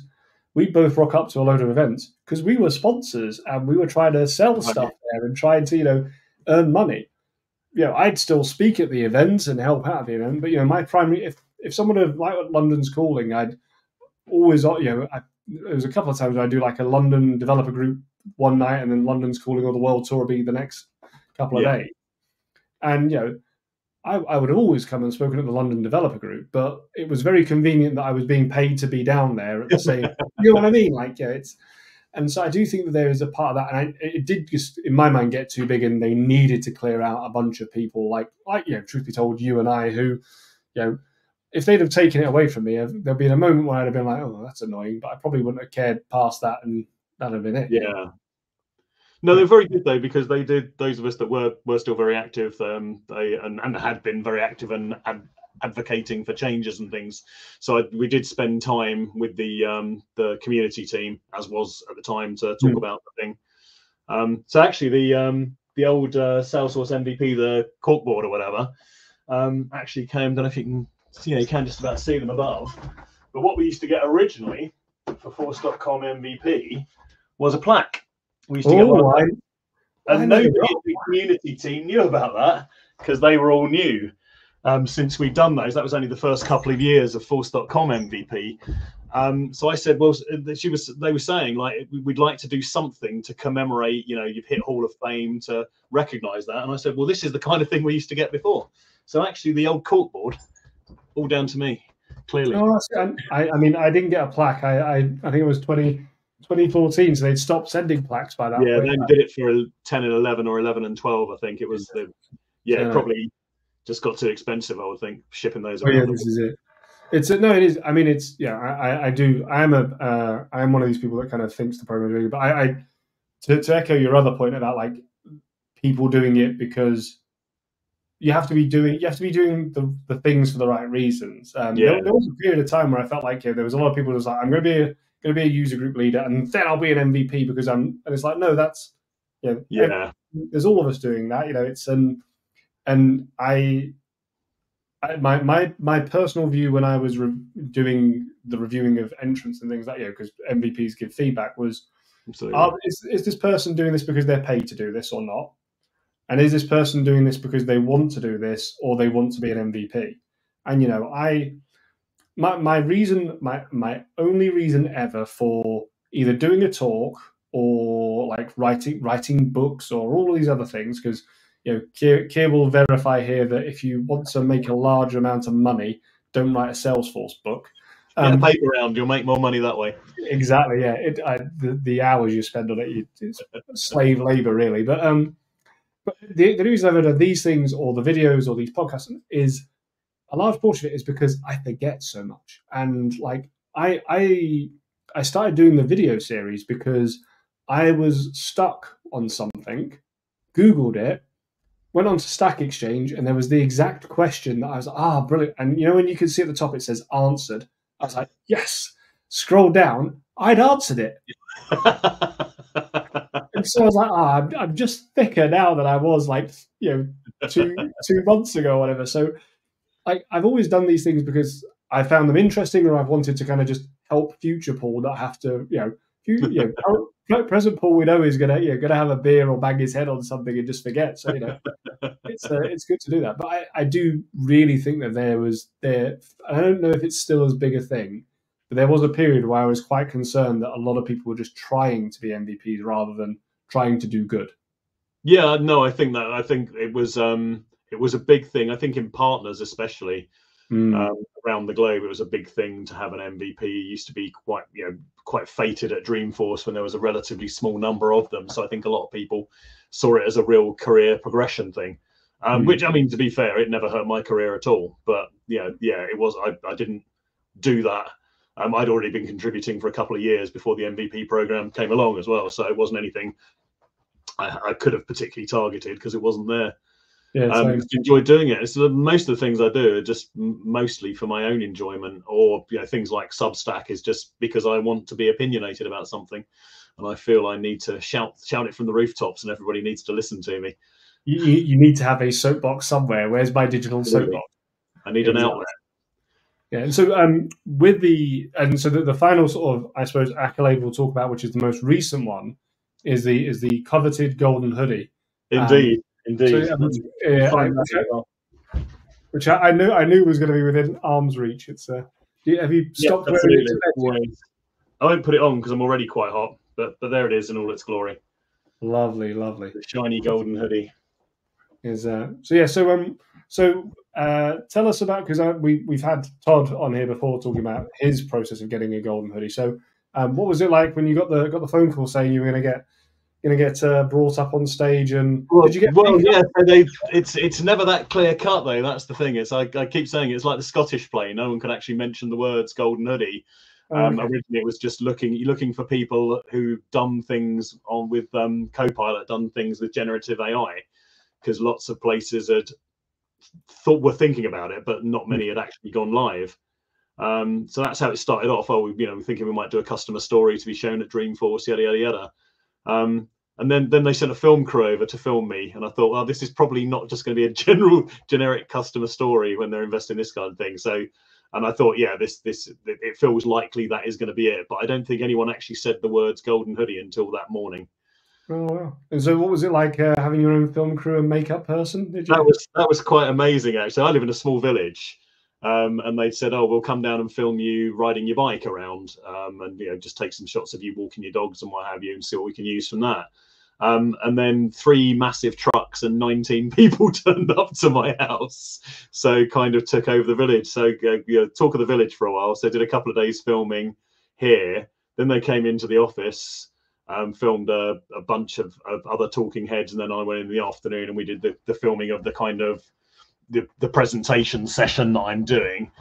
We both rock up to a load of events because we were sponsors and we were trying to sell stuff there and trying to, earn money. I'd still speak at the event and help out at the event, but my primary, if someone had London's calling, I'd always, there was a couple of times where I'd do a London developer group one night and then London's calling or the world tour would be the next couple of days. And, I would have always come and spoken at the London developer group, but it was very convenient that I was being paid to be down there at the same, you know what I mean? And so I do think that there is a part of that, and it did just, in my mind, get too big, and they needed to clear out a bunch of people, truth be told, you and I, who, if they'd have taken it away from me, there'd been a moment where I'd have been like, oh, that's annoying, but I probably wouldn't have cared past that, and that'd have been it. Yeah. No, they're very good though, because they did, those of us that were still very active, they had been very active and advocating for changes and things. So we did spend time with the community team, as was at the time, to talk about the thing. So actually, the old Salesforce MVP, the corkboard or whatever, actually came. I don't know if you can, you can just about see them above. But what we used to get originally for Force.com MVP was a plaque. We used to get one, and nobody in the community team knew about that because they were all new. Since we'd done those, that was only the first couple of years of Force.com MVP. So I said, well, they were saying we'd like to do something to commemorate, you've hit Hall of Fame, to recognise that. And I said, well, this is the kind of thing we used to get before. So actually, the old corkboard, all down to me, clearly. Oh, I mean, I didn't get a plaque. I think it was 2014, so they'd stopped sending plaques by that point. Yeah, they did it for 10 and 11 or 11 and 12, I think. It was probably just got too expensive, I would think, shipping those around. Yeah, this is it. It is. I mean, I do. I am one of these people that kind of thinks the program is really good. But to echo your other point about people doing it because you have to be doing the things for the right reasons. There was a period of time where I felt like there was a lot of people who was like, I'm going to be a user group leader, and then I'll be an MVP because and it's like, no, that's there's all of us doing that. It's and my personal view when I was doing the reviewing of entrants and things like because MVPs give feedback was, is this person doing this because they're paid to do this or not? And is this person doing this because they want to do this or they want to be an MVP? And my only reason ever for either doing a talk or writing books or all these other things, because Keir will verify here that if you want to make a large amount of money, don't write a Salesforce book. Paper round, you'll make more money that way. Exactly, yeah. The hours you spend on it, it's slave labor, really. But the reason I've done these things or the videos or these podcasts is a large portion of it is because I forget so much. And I started doing the video series because I was stuck on something, Googled it, went on to Stack Exchange, and there was the exact question that I was like, brilliant. And you know, when you can see at the top, it says answered. I was like, yes. Scroll down, I'd answered it. And so I was like, I'm just thicker now than I was like, two months ago or whatever. So I've always done these things because I found them interesting, or I've wanted to kind of just help future Paul not have to, present Paul we know is gonna have a beer or bang his head on something and just forget. So it's good to do that. But I do really think that I don't know if it's still as big a thing, but there was a period where I was quite concerned that a lot of people were just trying to be MVPs rather than trying to do good. Yeah, no, I think it was a big thing. I think in partners especially. Around the globe, it was a big thing to have an MVP. It used to be quite fated at Dreamforce when there was a relatively small number of them. So I think a lot of people saw it as a real career progression thing. Which, I mean, to be fair, it never hurt my career at all. But it was. I didn't do that. I'd already been contributing for a couple of years before the MVP program came along as well. So it wasn't anything I could have particularly targeted because it wasn't there. Yeah, enjoyed doing it. So most of the things I do are just mostly for my own enjoyment, or things like Substack is just because I want to be opinionated about something, and I feel I need to shout it from the rooftops, and everybody needs to listen to me. You need to have a soapbox somewhere. Where's my digital soapbox? I need an outlet. Yeah, and so the final sort of, I suppose, accolade we'll talk about, which is the most recent one, is the coveted golden hoodie. Indeed. So, which I knew was going to be within arm's reach. It's have you stopped wearing it? I won't put it on because I'm already quite hot, but there it is in all its glory. Lovely. The shiny golden hoodie. So tell us about, because we've had Todd on here before talking about his process of getting a golden hoodie. So what was it like when you got the phone call saying you were going to get brought up on stage, and did you get? Well, yeah, it's never that clear cut though. That's the thing. It's I keep saying it's like the Scottish play. No one can actually mention the words golden hoodie. Originally, it was just looking for people who done things with Copilot, done things with generative AI, because lots of places were thinking about it, but not many had actually gone live. So that's how it started off. We're thinking we might do a customer story to be shown at Dreamforce, yada yada yada. And then they sent a film crew over to film me, and I thought, well, this is probably not just going to be a generic customer story when they're investing in this kind of thing. So, and I thought, yeah, it feels likely that is going to be it. But I don't think anyone actually said the words golden hoodie until that morning. Oh wow! And so, what was it like having your own film crew and makeup person? Did you? That was quite amazing, actually. I live in a small village. And they said, "Oh, we'll come down and film you riding your bike around, and just take some shots of you walking your dogs and what have you, and see what we can use from that." And then 3 massive trucks and 19 people turned up to my house, so kind of took over the village. So talk of the village for a while. So I did a couple of days filming here. Then they came into the office, filmed a bunch of other talking heads, and then I went in the afternoon and we did the filming of the kind of the presentation session that I'm doing.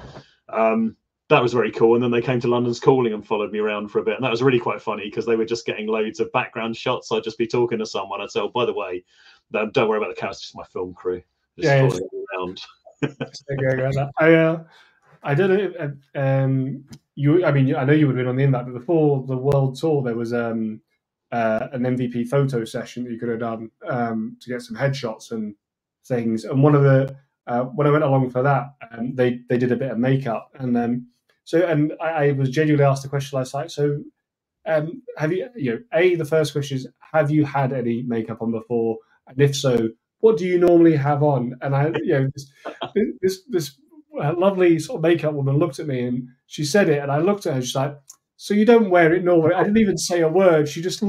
That was very cool. And then they came to London's Calling and followed me around for a bit. And that was really quite funny because they were just getting loads of background shots. I'd just be talking to someone. I'd say, "Oh, by the way, don't worry about the camera, it's just my film crew." Just around. I don't know. I know you would have been on the invite, but before the world tour, there was an MVP photo session that you could have done to get some headshots and things. And one of the when I went along for that, they did a bit of makeup, and I was genuinely asked the question last night. So, have you the first question is, have you had any makeup on before? And if so, what do you normally have on? And this lovely sort of makeup woman looked at me and she said it, and I looked at her. She's like, "So you don't wear it normally?" I didn't even say a word. It was just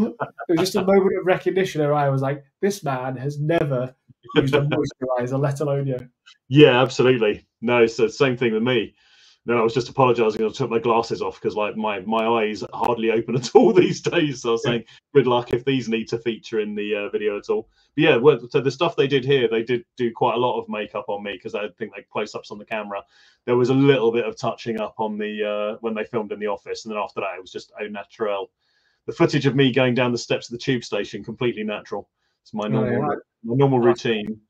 a moment of recognition. I was like, "This man has never used a moisturizer, let alone Yeah, absolutely. No, it's the same thing with me. No, I was just apologising. I took my glasses off because like my eyes hardly open at all these days. So I was saying, good luck if these need to feature in the video at all. But yeah, so the stuff they did here, they did do quite a lot of makeup on me because I think they close-ups on the camera. There was a little bit of touching up on the when they filmed in the office, and then after that, it was just au naturel. The footage of me going down the steps of the tube station, completely natural. It's my normal routine.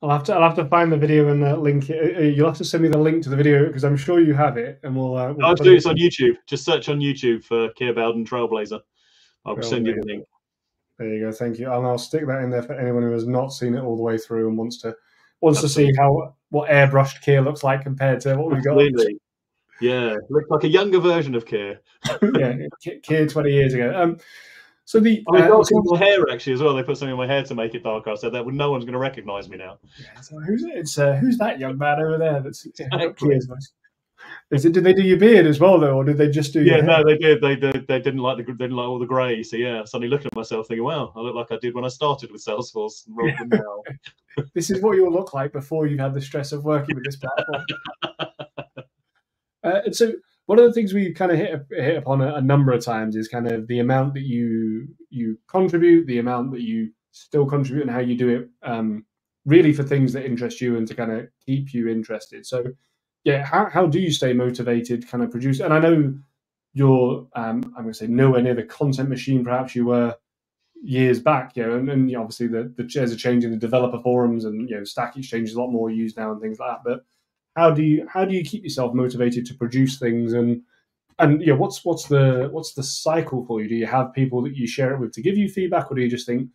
I'll have to find the video and link it. You'll have to send me the link to the video because I'm sure you have it, and we'll put it. It's on YouTube. Just search on YouTube for Keir Bowden Trailblazer. I'll send you the link. There you go. Thank you. And I'll stick that in there for anyone who has not seen it all the way through and wants to see what airbrushed Keir looks like compared to what we've got. Yeah, looks like a younger version of Keir. Yeah, Keir 20 years ago. So my hair actually as well. They put something in my hair to make it darker. I said that no one's going to recognise me now. Yeah, so who's that young man over there? That's Keir's voice. Did they do your beard as well though, or did they just do? Yeah, no, they did. They didn't like all the grey. So yeah, suddenly looking at myself, thinking, "Wow, I look like I did when I started with Salesforce." Rather than now. This is what you'll look like before you've had the stress of working with this platform. And so one of the things we kind of hit upon a number of times is kind of the amount that you contribute, the amount that you still contribute, and how you do it really for things that interest you and to kind of keep you interested. So yeah, how do you stay motivated, kind of produce? And I know you're, I'm going to say nowhere near the content machine perhaps you were years back, and obviously there's a change in the developer forums, and Stack Exchange is a lot more used now and things like that. But how do you keep yourself motivated to produce things, and what's the cycle for you? Do you have people that you share it with to give you feedback, or do you just think,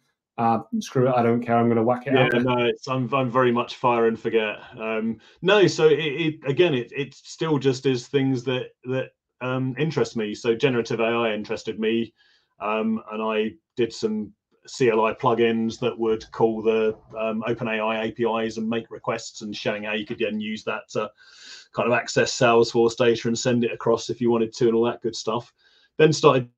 screw it, I don't care, I'm going to whack it out? No, I'm very much fire and forget. No, so it still just is things that interest me. So generative AI interested me, and I did some CLI plugins that would call the OpenAI APIs and make requests, and showing how you could then use that to kind of access Salesforce data and send it across if you wanted to, and all that good stuff. Then started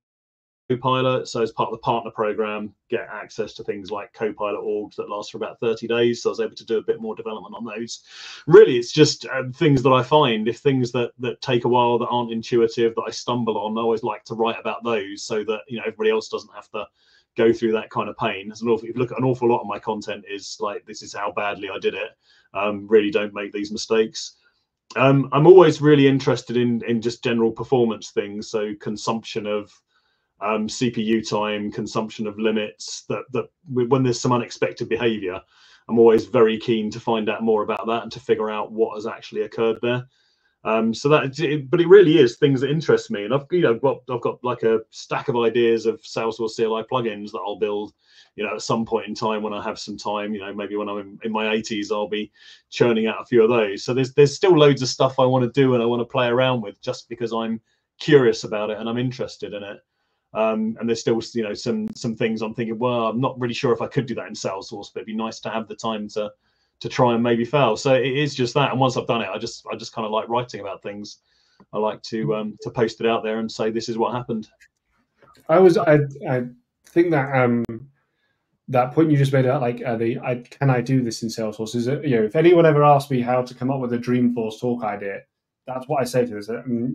Copilot, so as part of the partner program, get access to things like Copilot orgs that last for about 30 days. So I was able to do a bit more development on those. Really, it's just things that I find, if things that take a while, that aren't intuitive, that I stumble on, I always like to write about those so that everybody else doesn't have to go through that kind of pain. If you look at an awful lot of my content is like, this is how badly I did it. Really don't make these mistakes. I'm always really interested in just general performance things, so consumption of CPU time, consumption of limits, that when there's some unexpected behavior, I'm always very keen to find out more about that and to figure out what has actually occurred there. But it really is things that interest me, and I've got like a stack of ideas of Salesforce CLI plugins that I'll build, at some point in time when I have some time, maybe when I'm in my 80s, I'll be churning out a few of those. So there's still loads of stuff I want to do and I want to play around with, just because I'm curious about it and I'm interested in it. And there's still some things I'm thinking, well, I'm not really sure if I could do that in Salesforce, but it'd be nice to have the time to try and maybe fail. So it is just that. And once I've done it, I just kind of like writing about things. I like to post it out there and say, this is what happened. I think that that point you just made out, like can I do this in Salesforce? Is it, if anyone ever asked me how to come up with a Dreamforce talk idea, that's what I say to them.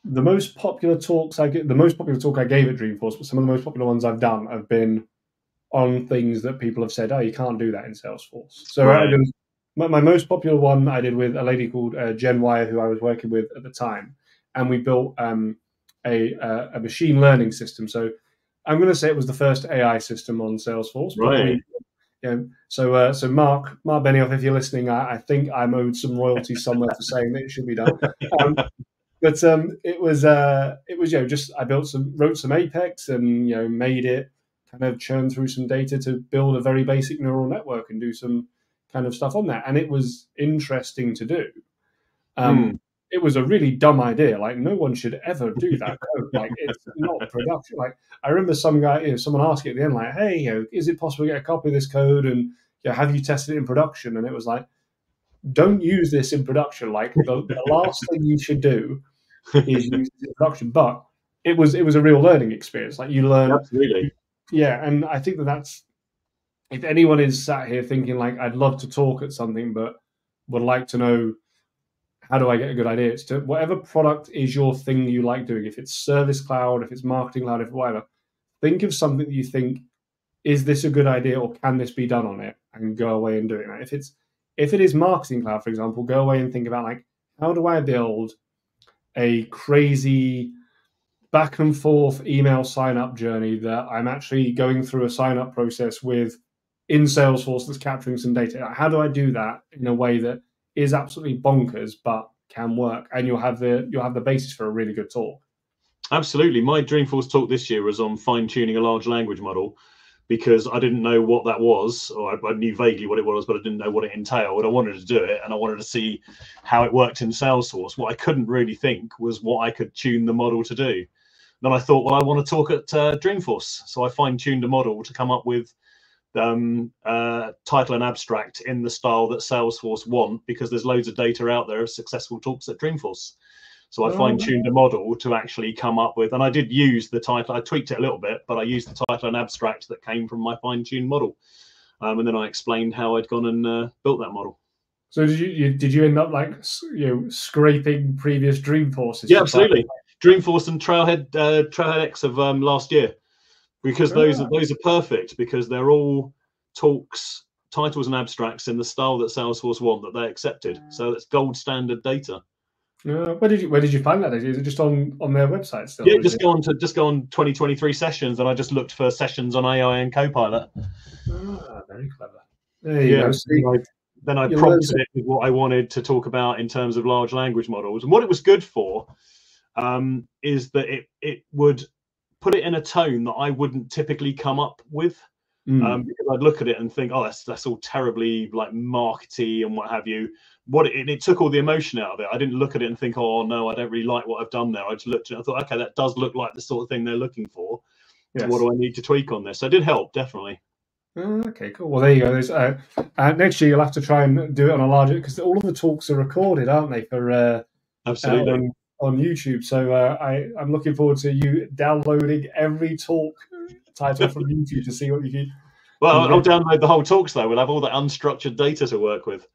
The most popular talks I get, the most popular talk I gave at Dreamforce, but some of the most popular ones I've done have been on things that people have said, oh, you can't do that in Salesforce. So right. My most popular one I did with a lady called Jen Wire, who I was working with at the time, and we built a machine learning system. So I'm going to say it was the first AI system on Salesforce. Right. So Mark Benioff, if you're listening, I think I'm owed some royalties somewhere for saying that it should be done. But it was just I wrote some Apex and made it kind of churn through some data to build a very basic neural network and do some kind of stuff on that, and it was interesting to do. It was a really dumb idea. Like, no one should ever do that code. Like, it's not production. Like, I remember someone asking at the end, like, hey, is it possible to get a copy of this code and have you tested it in production? And it was like, don't use this in production. Like, the last thing you should do is use it in production. But it was a real learning experience. Like, you learn. Absolutely. Yeah, and I think that's, if anyone is sat here thinking like, I'd love to talk at something, but would like to know, how do I get a good idea? It's to whatever product is your thing you like doing. If it's Service Cloud, if it's Marketing Cloud, if whatever, think of something that you think, is this a good idea or can this be done on it? And go away and do it. Now, if it is Marketing Cloud, for example, go away and think about like, how do I build a crazy back and forth email sign up journey that I'm actually going through a sign up process with in Salesforce that's capturing some data. How do I do that in a way that is absolutely bonkers but can work, and you'll have the basis for a really good talk? Absolutely. My Dreamforce talk this year was on fine-tuning a large language model, because I didn't know what that was, or I knew vaguely what it was, but I didn't know what it entailed. I wanted to do it, and I wanted to see how it worked in Salesforce. What I couldn't really think was what I could tune the model to do. Then I thought, well, I want to talk at Dreamforce. So I fine-tuned a model to come up with title and abstract in the style that Salesforce want, because there's loads of data out there of successful talks at Dreamforce. So I fine-tuned a model to actually come up with, and I did use the title. I tweaked it a little bit, but I used the title and abstract that came from my fine-tuned model, and then I explained how I'd gone and built that model. So did you end up scraping previous Dreamforces? Yeah, absolutely. Dreamforce and Trailhead X of last year, because those are perfect, because they're all talks, titles and abstracts in the style that Salesforce want, that they accepted. So it's gold standard data. Where did you find that? Is it just on their website still? Yeah, just go on 2023 sessions, and I just looked for sessions on AI and Copilot. Very clever. There you go. Then I prompted it with what I wanted to talk about in terms of large language models, and what it was good for is that it would put it in a tone that I wouldn't typically come up with. Because I'd look at it and think, oh, that's all terribly like markety and what have you. It took all the emotion out of it. I didn't look at it and think, oh no, I don't really like what I've done there. I just looked at it and thought, okay, that does look like the sort of thing they're looking for. Yes. What do I need to tweak on this? So it did help, definitely. Okay, cool. Well, there you go. Next year you'll have to try and do it on a larger, because all of the talks are recorded, aren't they? For absolutely on YouTube. So I'm looking forward to you downloading every talk title from YouTube to see what you can. Well, I'll download the whole talks though. We'll have all the unstructured data to work with.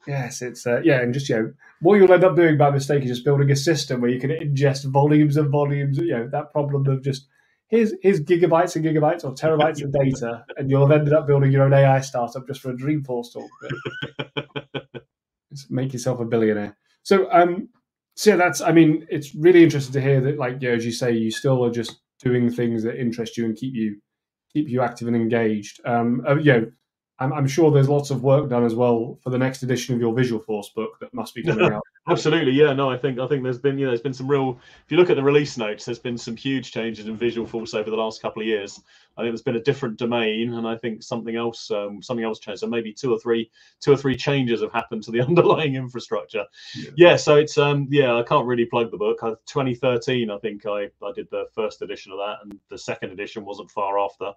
Yes, it's and just what you'll end up doing by mistake is just building a system where you can ingest volumes and volumes. That problem of just here's gigabytes and gigabytes or terabytes of data, and you'll have ended up building your own AI startup just for a Dreamforce talk. Make yourself a billionaire. So that's. I mean, it's really interesting to hear that, as you say, you still are just doing things that interest you and keep you active and engaged. I'm sure there's lots of work done as well for the next edition of your Visualforce book that must be coming out. Absolutely, yeah. No, I think there's been some real. If you look at the release notes, there's been some huge changes in Visualforce over the last couple of years. I think there's been a different domain, and I think something else changed. So maybe two or three changes have happened to the underlying infrastructure. Yeah. So it's I can't really plug the book. 2013, I think I did the first edition of that, and the second edition wasn't far after.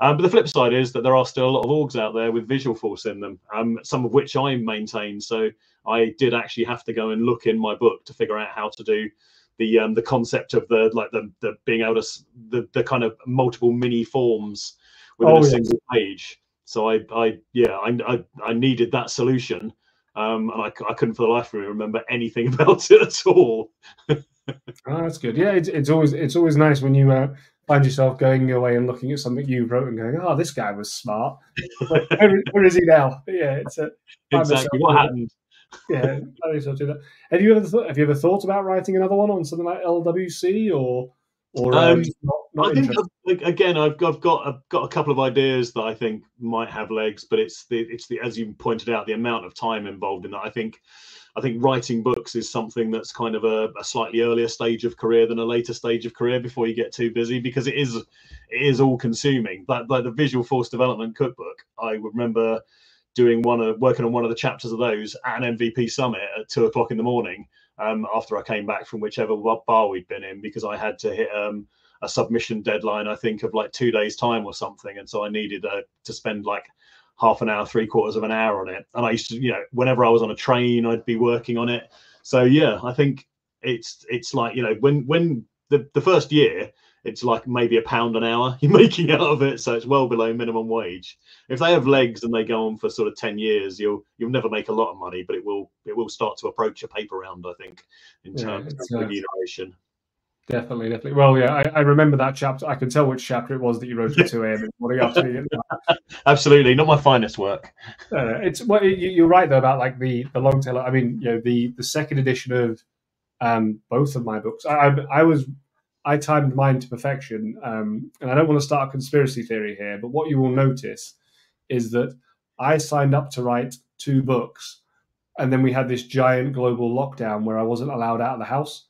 But the flip side is that there are still a lot of orgs out there with Visualforce in them, some of which I maintain. So I did actually have to go and look in my book to figure out how to do the concept of the being able to the kind of multiple mini forms within a single page. So I needed that solution, and I couldn't for the life of me remember anything about it at all. That's good. Yeah, it's always nice when you find yourself going away and looking at something you wrote and going, "Oh, this guy was smart." Where is he now? Yeah, it's exactly what happened. Yeah, I think so too. Have you ever thought about writing another one on something like LWC or not I think again I've got a couple of ideas that I think might have legs, but it's the as you pointed out, the amount of time involved in that. I think writing books is something that's kind of a slightly earlier stage of career than a later stage of career before you get too busy, because it is all consuming. Like the Visualforce development cookbook, I remember working on one of the chapters of those at an MVP summit at 2 o'clock in the morning, after I came back from whichever bar we'd been in, because I had to hit a submission deadline, I think of 2 days time or something, and so I needed to spend half an hour, 3/4 of an hour on it. And I used to, whenever I was on a train, I'd be working on it. So yeah, I think it's when the first year, it's maybe £1 an hour you're making out of it. So it's well below minimum wage. If they have legs and they go on for sort of 10 years, you'll never make a lot of money, but it will start to approach a paper round, I think, in terms of remuneration. Definitely. Well, yeah, I remember that chapter. I can tell which chapter it was that you wrote at 2 a.m. in the morning after. Absolutely, not my finest work. You're right though about the long tail. I mean, the second edition of both of my books. I timed mine to perfection, and I don't want to start a conspiracy theory here, but what you will notice is that I signed up to write 2 books, and then we had this giant global lockdown where I wasn't allowed out of the house.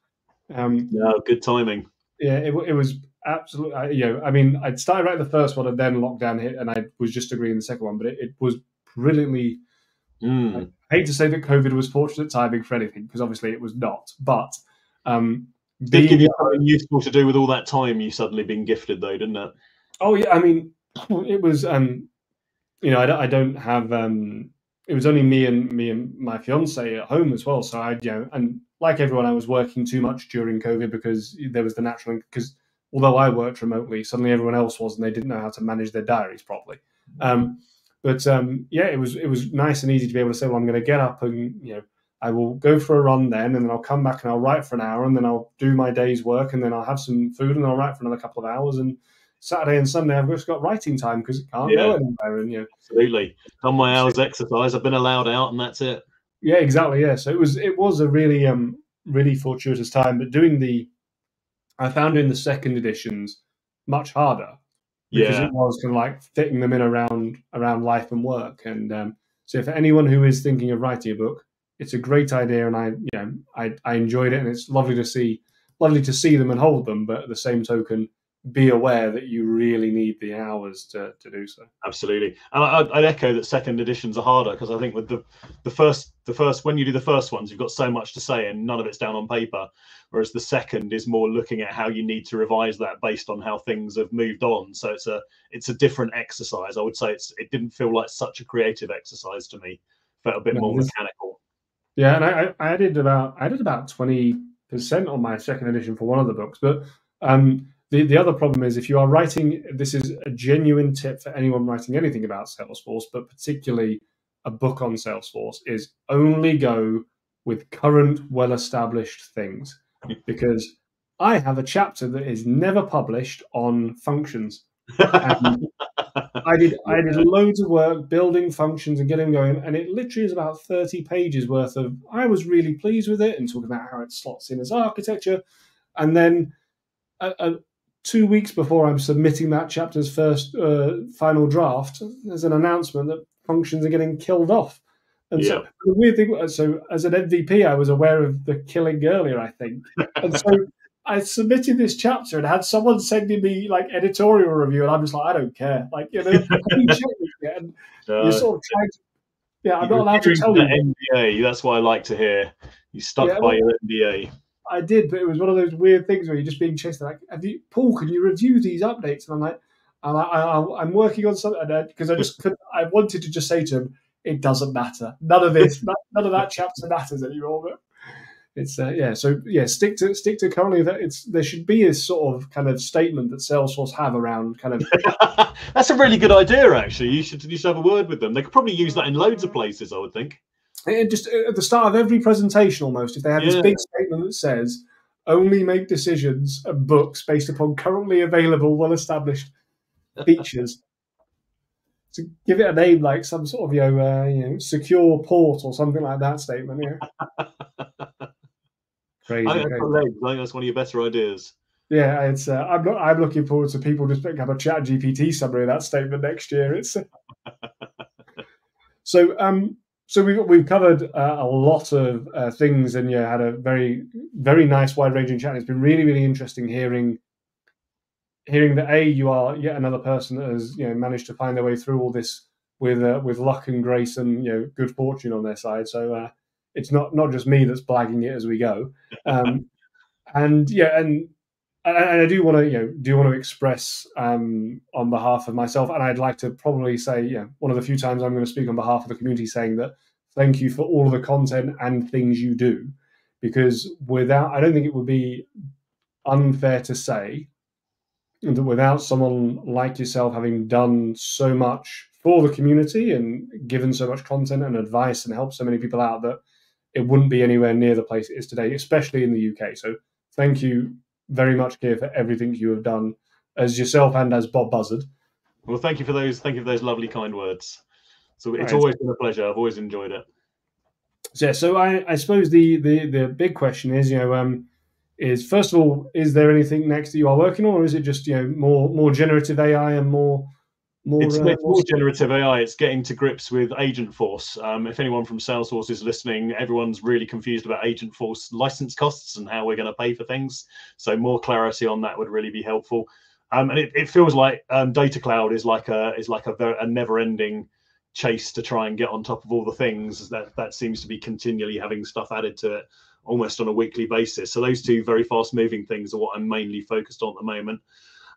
No, good timing. Yeah, it was absolutely. I mean, I'd started writing the first one, and then lockdown hit, and I was just agreeing the second one. But it was brilliantly. I hate to say that COVID was fortunate timing for anything, because obviously it was not. But did give you something useful to do with all that time you suddenly been gifted, though, didn't it? Oh yeah, I mean, it was. I don't have. It was only me and my fiance at home as well. So and like everyone, I was working too much during COVID because there was the natural. Because although I worked remotely, suddenly everyone else was, and they didn't know how to manage their diaries properly. It was nice and easy to be able to say, well, I'm going to get up and I will go for a run then, and then I'll come back and I'll write for an hour, and then I'll do my day's work, and then I'll have some food, and I'll write for another couple of hours. And Saturday and Sunday, I've just got writing time because it can't go anywhere. And absolutely, done my hours exercise. I've been allowed out, and that's it. Yeah, exactly. Yeah, so it was a really really fortuitous time. But I found doing the second editions much harder because it was kind of like fitting them in around life and work. And so for anyone who is thinking of writing a book, it's a great idea, and I enjoyed it, and it's lovely to see them and hold them. But at the same token, be aware that you really need the hours to do so. Absolutely, and I'd echo that second editions are harder, because I think with the first when you do the first ones, you've got so much to say and none of it's down on paper, whereas the second is more looking at how you need to revise that based on how things have moved on. So it's a different exercise. I would say it didn't feel like such a creative exercise to me. Felt a bit more mechanical. Yeah, and I did about 20% on my second edition for one of the books, but the other problem is, if you are writing, this is a genuine tip for anyone writing anything about Salesforce, but particularly a book on Salesforce, is only go with current, well-established things. Because I have a chapter that is never published on functions. And I did loads of work building functions and getting going, and it literally is about 30 pages worth of, I was really pleased with it and talking about how it slots in as architecture. And then 2 weeks before I'm submitting that chapter's first final draft, there's an announcement that functions are getting killed off. And so the weird thing, so as an MVP, I was aware of the killing earlier, I think. And so I submitted this chapter and had someone sending me like editorial review, and I'm just like, I don't care. Like, and you're sort of trying to, I'm not allowed to tell you. NDA, that's what I like to hear. You stuck by your NDA. I did, but it was one of those weird things where you're just being chased. Like, Paul, can you review these updates? And I'm like, I'm working on something, because I just couldn't. I wanted to just say to him, it doesn't matter. None of this, none of that chapter matters anymore. But it's stick to currently that there should be a sort of kind of statement that Salesforce have around kind of. That's a really good idea, actually. You should have a word with them. They could probably use that in loads of places, I would think. And just at the start of every presentation, almost, if they have this big statement that says, only make decisions and books based upon currently available, well-established features. So give it a name like some sort of secure port or something like that statement. Crazy. I think that's one of your better ideas. Yeah, it's. I'm looking forward to people just picking up a ChatGPT summary of that statement next year. It's So we've covered a lot of things, and had a very, very nice wide-ranging chat. It's been really, really interesting hearing that you are yet another person that has managed to find their way through all this with luck and grace and good fortune on their side. So it's not just me that's blagging it as we go. And I do want to express on behalf of myself, and I'd like to probably say one of the few times I'm going to speak on behalf of the community, saying that thank you for all of the content and things you do, because I don't think it would be unfair to say that without someone like yourself having done so much for the community and given so much content and advice and helped so many people out, that it wouldn't be anywhere near the place it is today, especially in the UK. So thank you very much, Keir, for everything you have done as yourself and as Bob Buzzard. Well, thank you for those lovely, kind words. So it's always been a pleasure. I've always enjoyed it. So I suppose the big question is, is first of all, is there anything next that you are working on, or is it just more generative AI and more It's more generative AI. It's getting to grips with Agentforce. If anyone from Salesforce is listening, everyone's really confused about Agentforce license costs and how we're going to pay for things. So more clarity on that would really be helpful. And it feels like Data Cloud is like a never-ending chase to try and get on top of all the things that seems to be continually having stuff added to it almost on a weekly basis. So those two very fast-moving things are what I'm mainly focused on at the moment.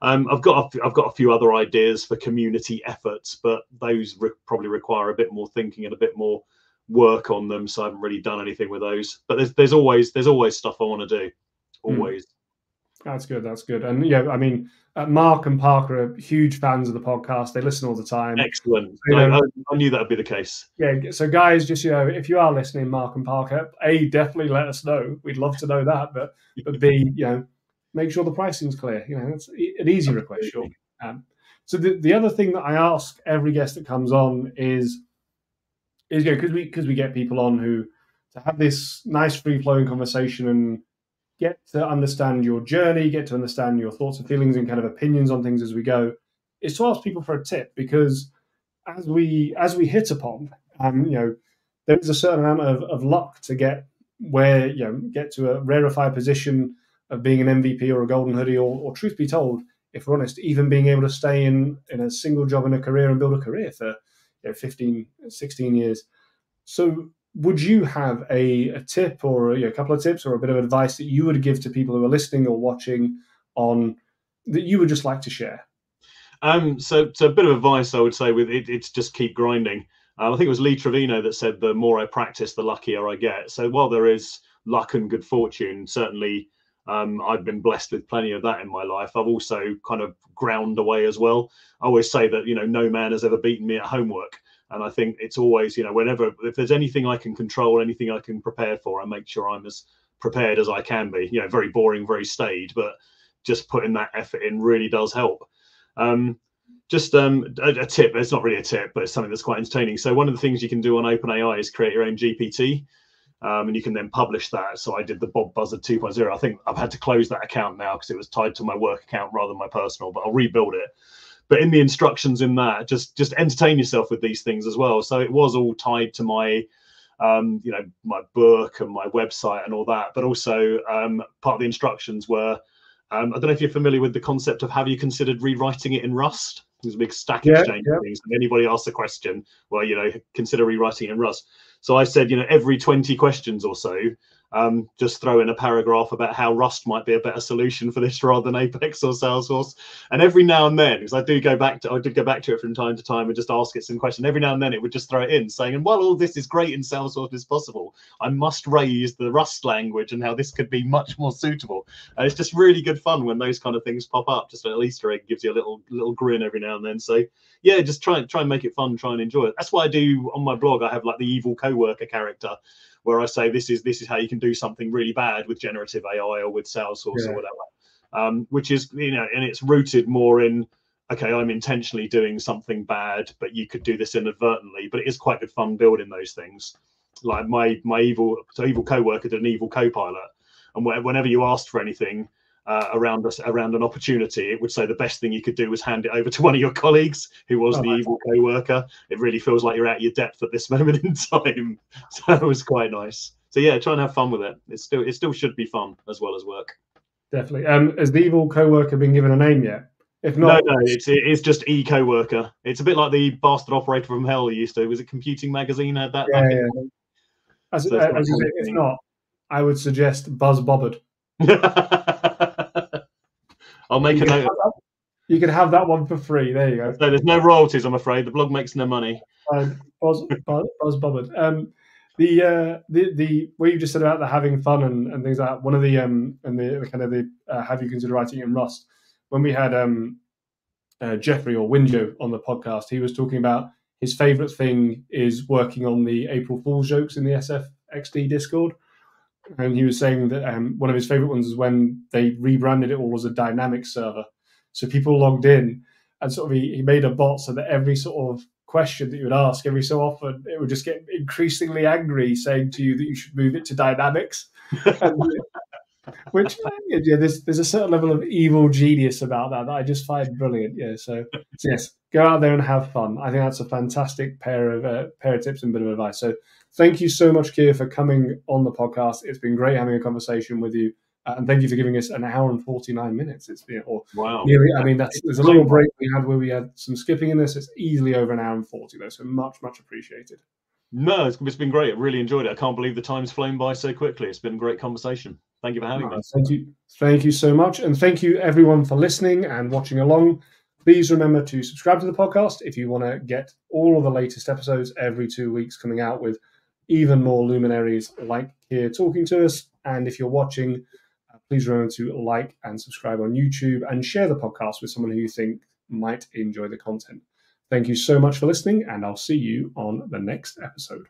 I've got a few other ideas for community efforts, but those probably require a bit more thinking and a bit more work on them. So I haven't really done anything with those. But there's always stuff I want to do. Always. That's good. That's good. And yeah, I mean, Mark and Parker are huge fans of the podcast. They listen all the time. Excellent. I knew that would be the case. Yeah. So guys, just if you are listening, Mark and Parker, A, definitely let us know. We'd love to know that. But B, make sure the pricing's clear. It's an easy request, sure. So the other thing that I ask every guest that comes on is because we get people on who to have this nice free flowing conversation and get to understand your journey, get to understand your thoughts and feelings and kind of opinions on things as we go, is to ask people for a tip, because as we hit upon, there is a certain amount of luck to get to a rarefied position of being an MVP or a golden hoodie, or truth be told, if we're honest, even being able to stay in a single job in a career and build a career for 15, 16 years. So would you have a tip or a couple of tips or a bit of advice that you would give to people who are listening or watching on that you would just like to share? So a bit of advice I would say with it, it's just keep grinding. I think it was Lee Trevino that said, the more I practice, the luckier I get. So while there is luck and good fortune, certainly I've been blessed with plenty of that in my life. I've also kind of ground away as well. I always say that, no man has ever beaten me at homework. And I think it's always, if there's anything I can control, anything I can prepare for, I make sure I'm as prepared as I can be. Very boring, very staid, but just putting that effort in really does help. A tip, it's not really a tip, but it's something that's quite entertaining. So one of the things you can do on OpenAI is create your own GPT, and you can then publish that. So I did the Bob Buzzard 2.0. I think I've had to close that account now because it was tied to my work account rather than my personal, but I'll rebuild it. But in the instructions in that, just entertain yourself with these things as well. So it was all tied to my, my book and my website and all that. But also part of the instructions were, I don't know if you're familiar with the concept of have you considered rewriting it in Rust? There's a big stack exchange of things. And anybody asks a question, well, consider rewriting it in Rust. So I said, every 20 questions or so, just throw in a paragraph about how Rust might be a better solution for this rather than Apex or Salesforce. And every now and then, because I did go back to it from time to time and just ask it some questions. Every now and then it would just throw it in saying, and while all this is great in Salesforce is possible, I must raise the Rust language and how this could be much more suitable. And it's just really good fun when those kind of things pop up. Just a little Easter egg gives you a little grin every now and then. So yeah, just try and make it fun, try and enjoy it. That's what I do on my blog. I have like the evil coworker character, where I say this is how you can do something really bad with generative AI or with Salesforce or whatever, which is, and it's rooted more in, okay, I'm intentionally doing something bad, but you could do this inadvertently. But it is quite good fun building those things. Like my evil coworker did an evil co-pilot, and whenever you asked for anything around an opportunity, it would say the best thing you could do was hand it over to one of your colleagues who was the evil co-worker. It really feels like you're out of your depth at this moment in time. So it was quite nice. So yeah, try and have fun with it. It still should be fun as well as work. Definitely. Has the evil co-worker been given a name yet? If not, no, it's just co-worker. It's a bit like the bastard operator from hell used to. Was it Computing Magazine had that? If not, I would suggest Buzz Bobbard. I'll make a note of that. You can have that one for free. There you go. So there's no royalties, I'm afraid. The blog makes no money. Buzz Bobbard. The what you just said about the having fun and things like that. One of the and the kind of the have you considered writing in Rust? When we had Jeffrey or Winjo on the podcast, he was talking about his favorite thing is working on the April Fool's jokes in the SFXD Discord. And he was saying that one of his favorite ones is when they rebranded it all as a dynamic server. So people logged in and sort of he made a bot so that every sort of question that you would ask every so often, it would just get increasingly angry saying to you that you should move it to dynamics. Which yeah, there's a certain level of evil genius about that I just find brilliant. Yeah, so yes, go out there and have fun. I think that's a fantastic pair of tips and bit of advice. So thank you so much, Keir, for coming on the podcast. It's been great having a conversation with you, and thank you for giving us an hour and 49 minutes. It's been wow. Nearly, I mean, there's a little break we had where we had some skipping in this. It's easily over an hour and 40 though, so much appreciated. No, it's been great. I really enjoyed it. I can't believe the time's flown by so quickly. It's been a great conversation. Thank you for having me. Thank you so much, and thank you everyone for listening and watching along. Please remember to subscribe to the podcast if you want to get all of the latest episodes every 2 weeks coming out with even more luminaries like Keir talking to us. And if you're watching, please remember to like and subscribe on YouTube and share the podcast with someone who you think might enjoy the content. Thank you so much for listening, and I'll see you on the next episode.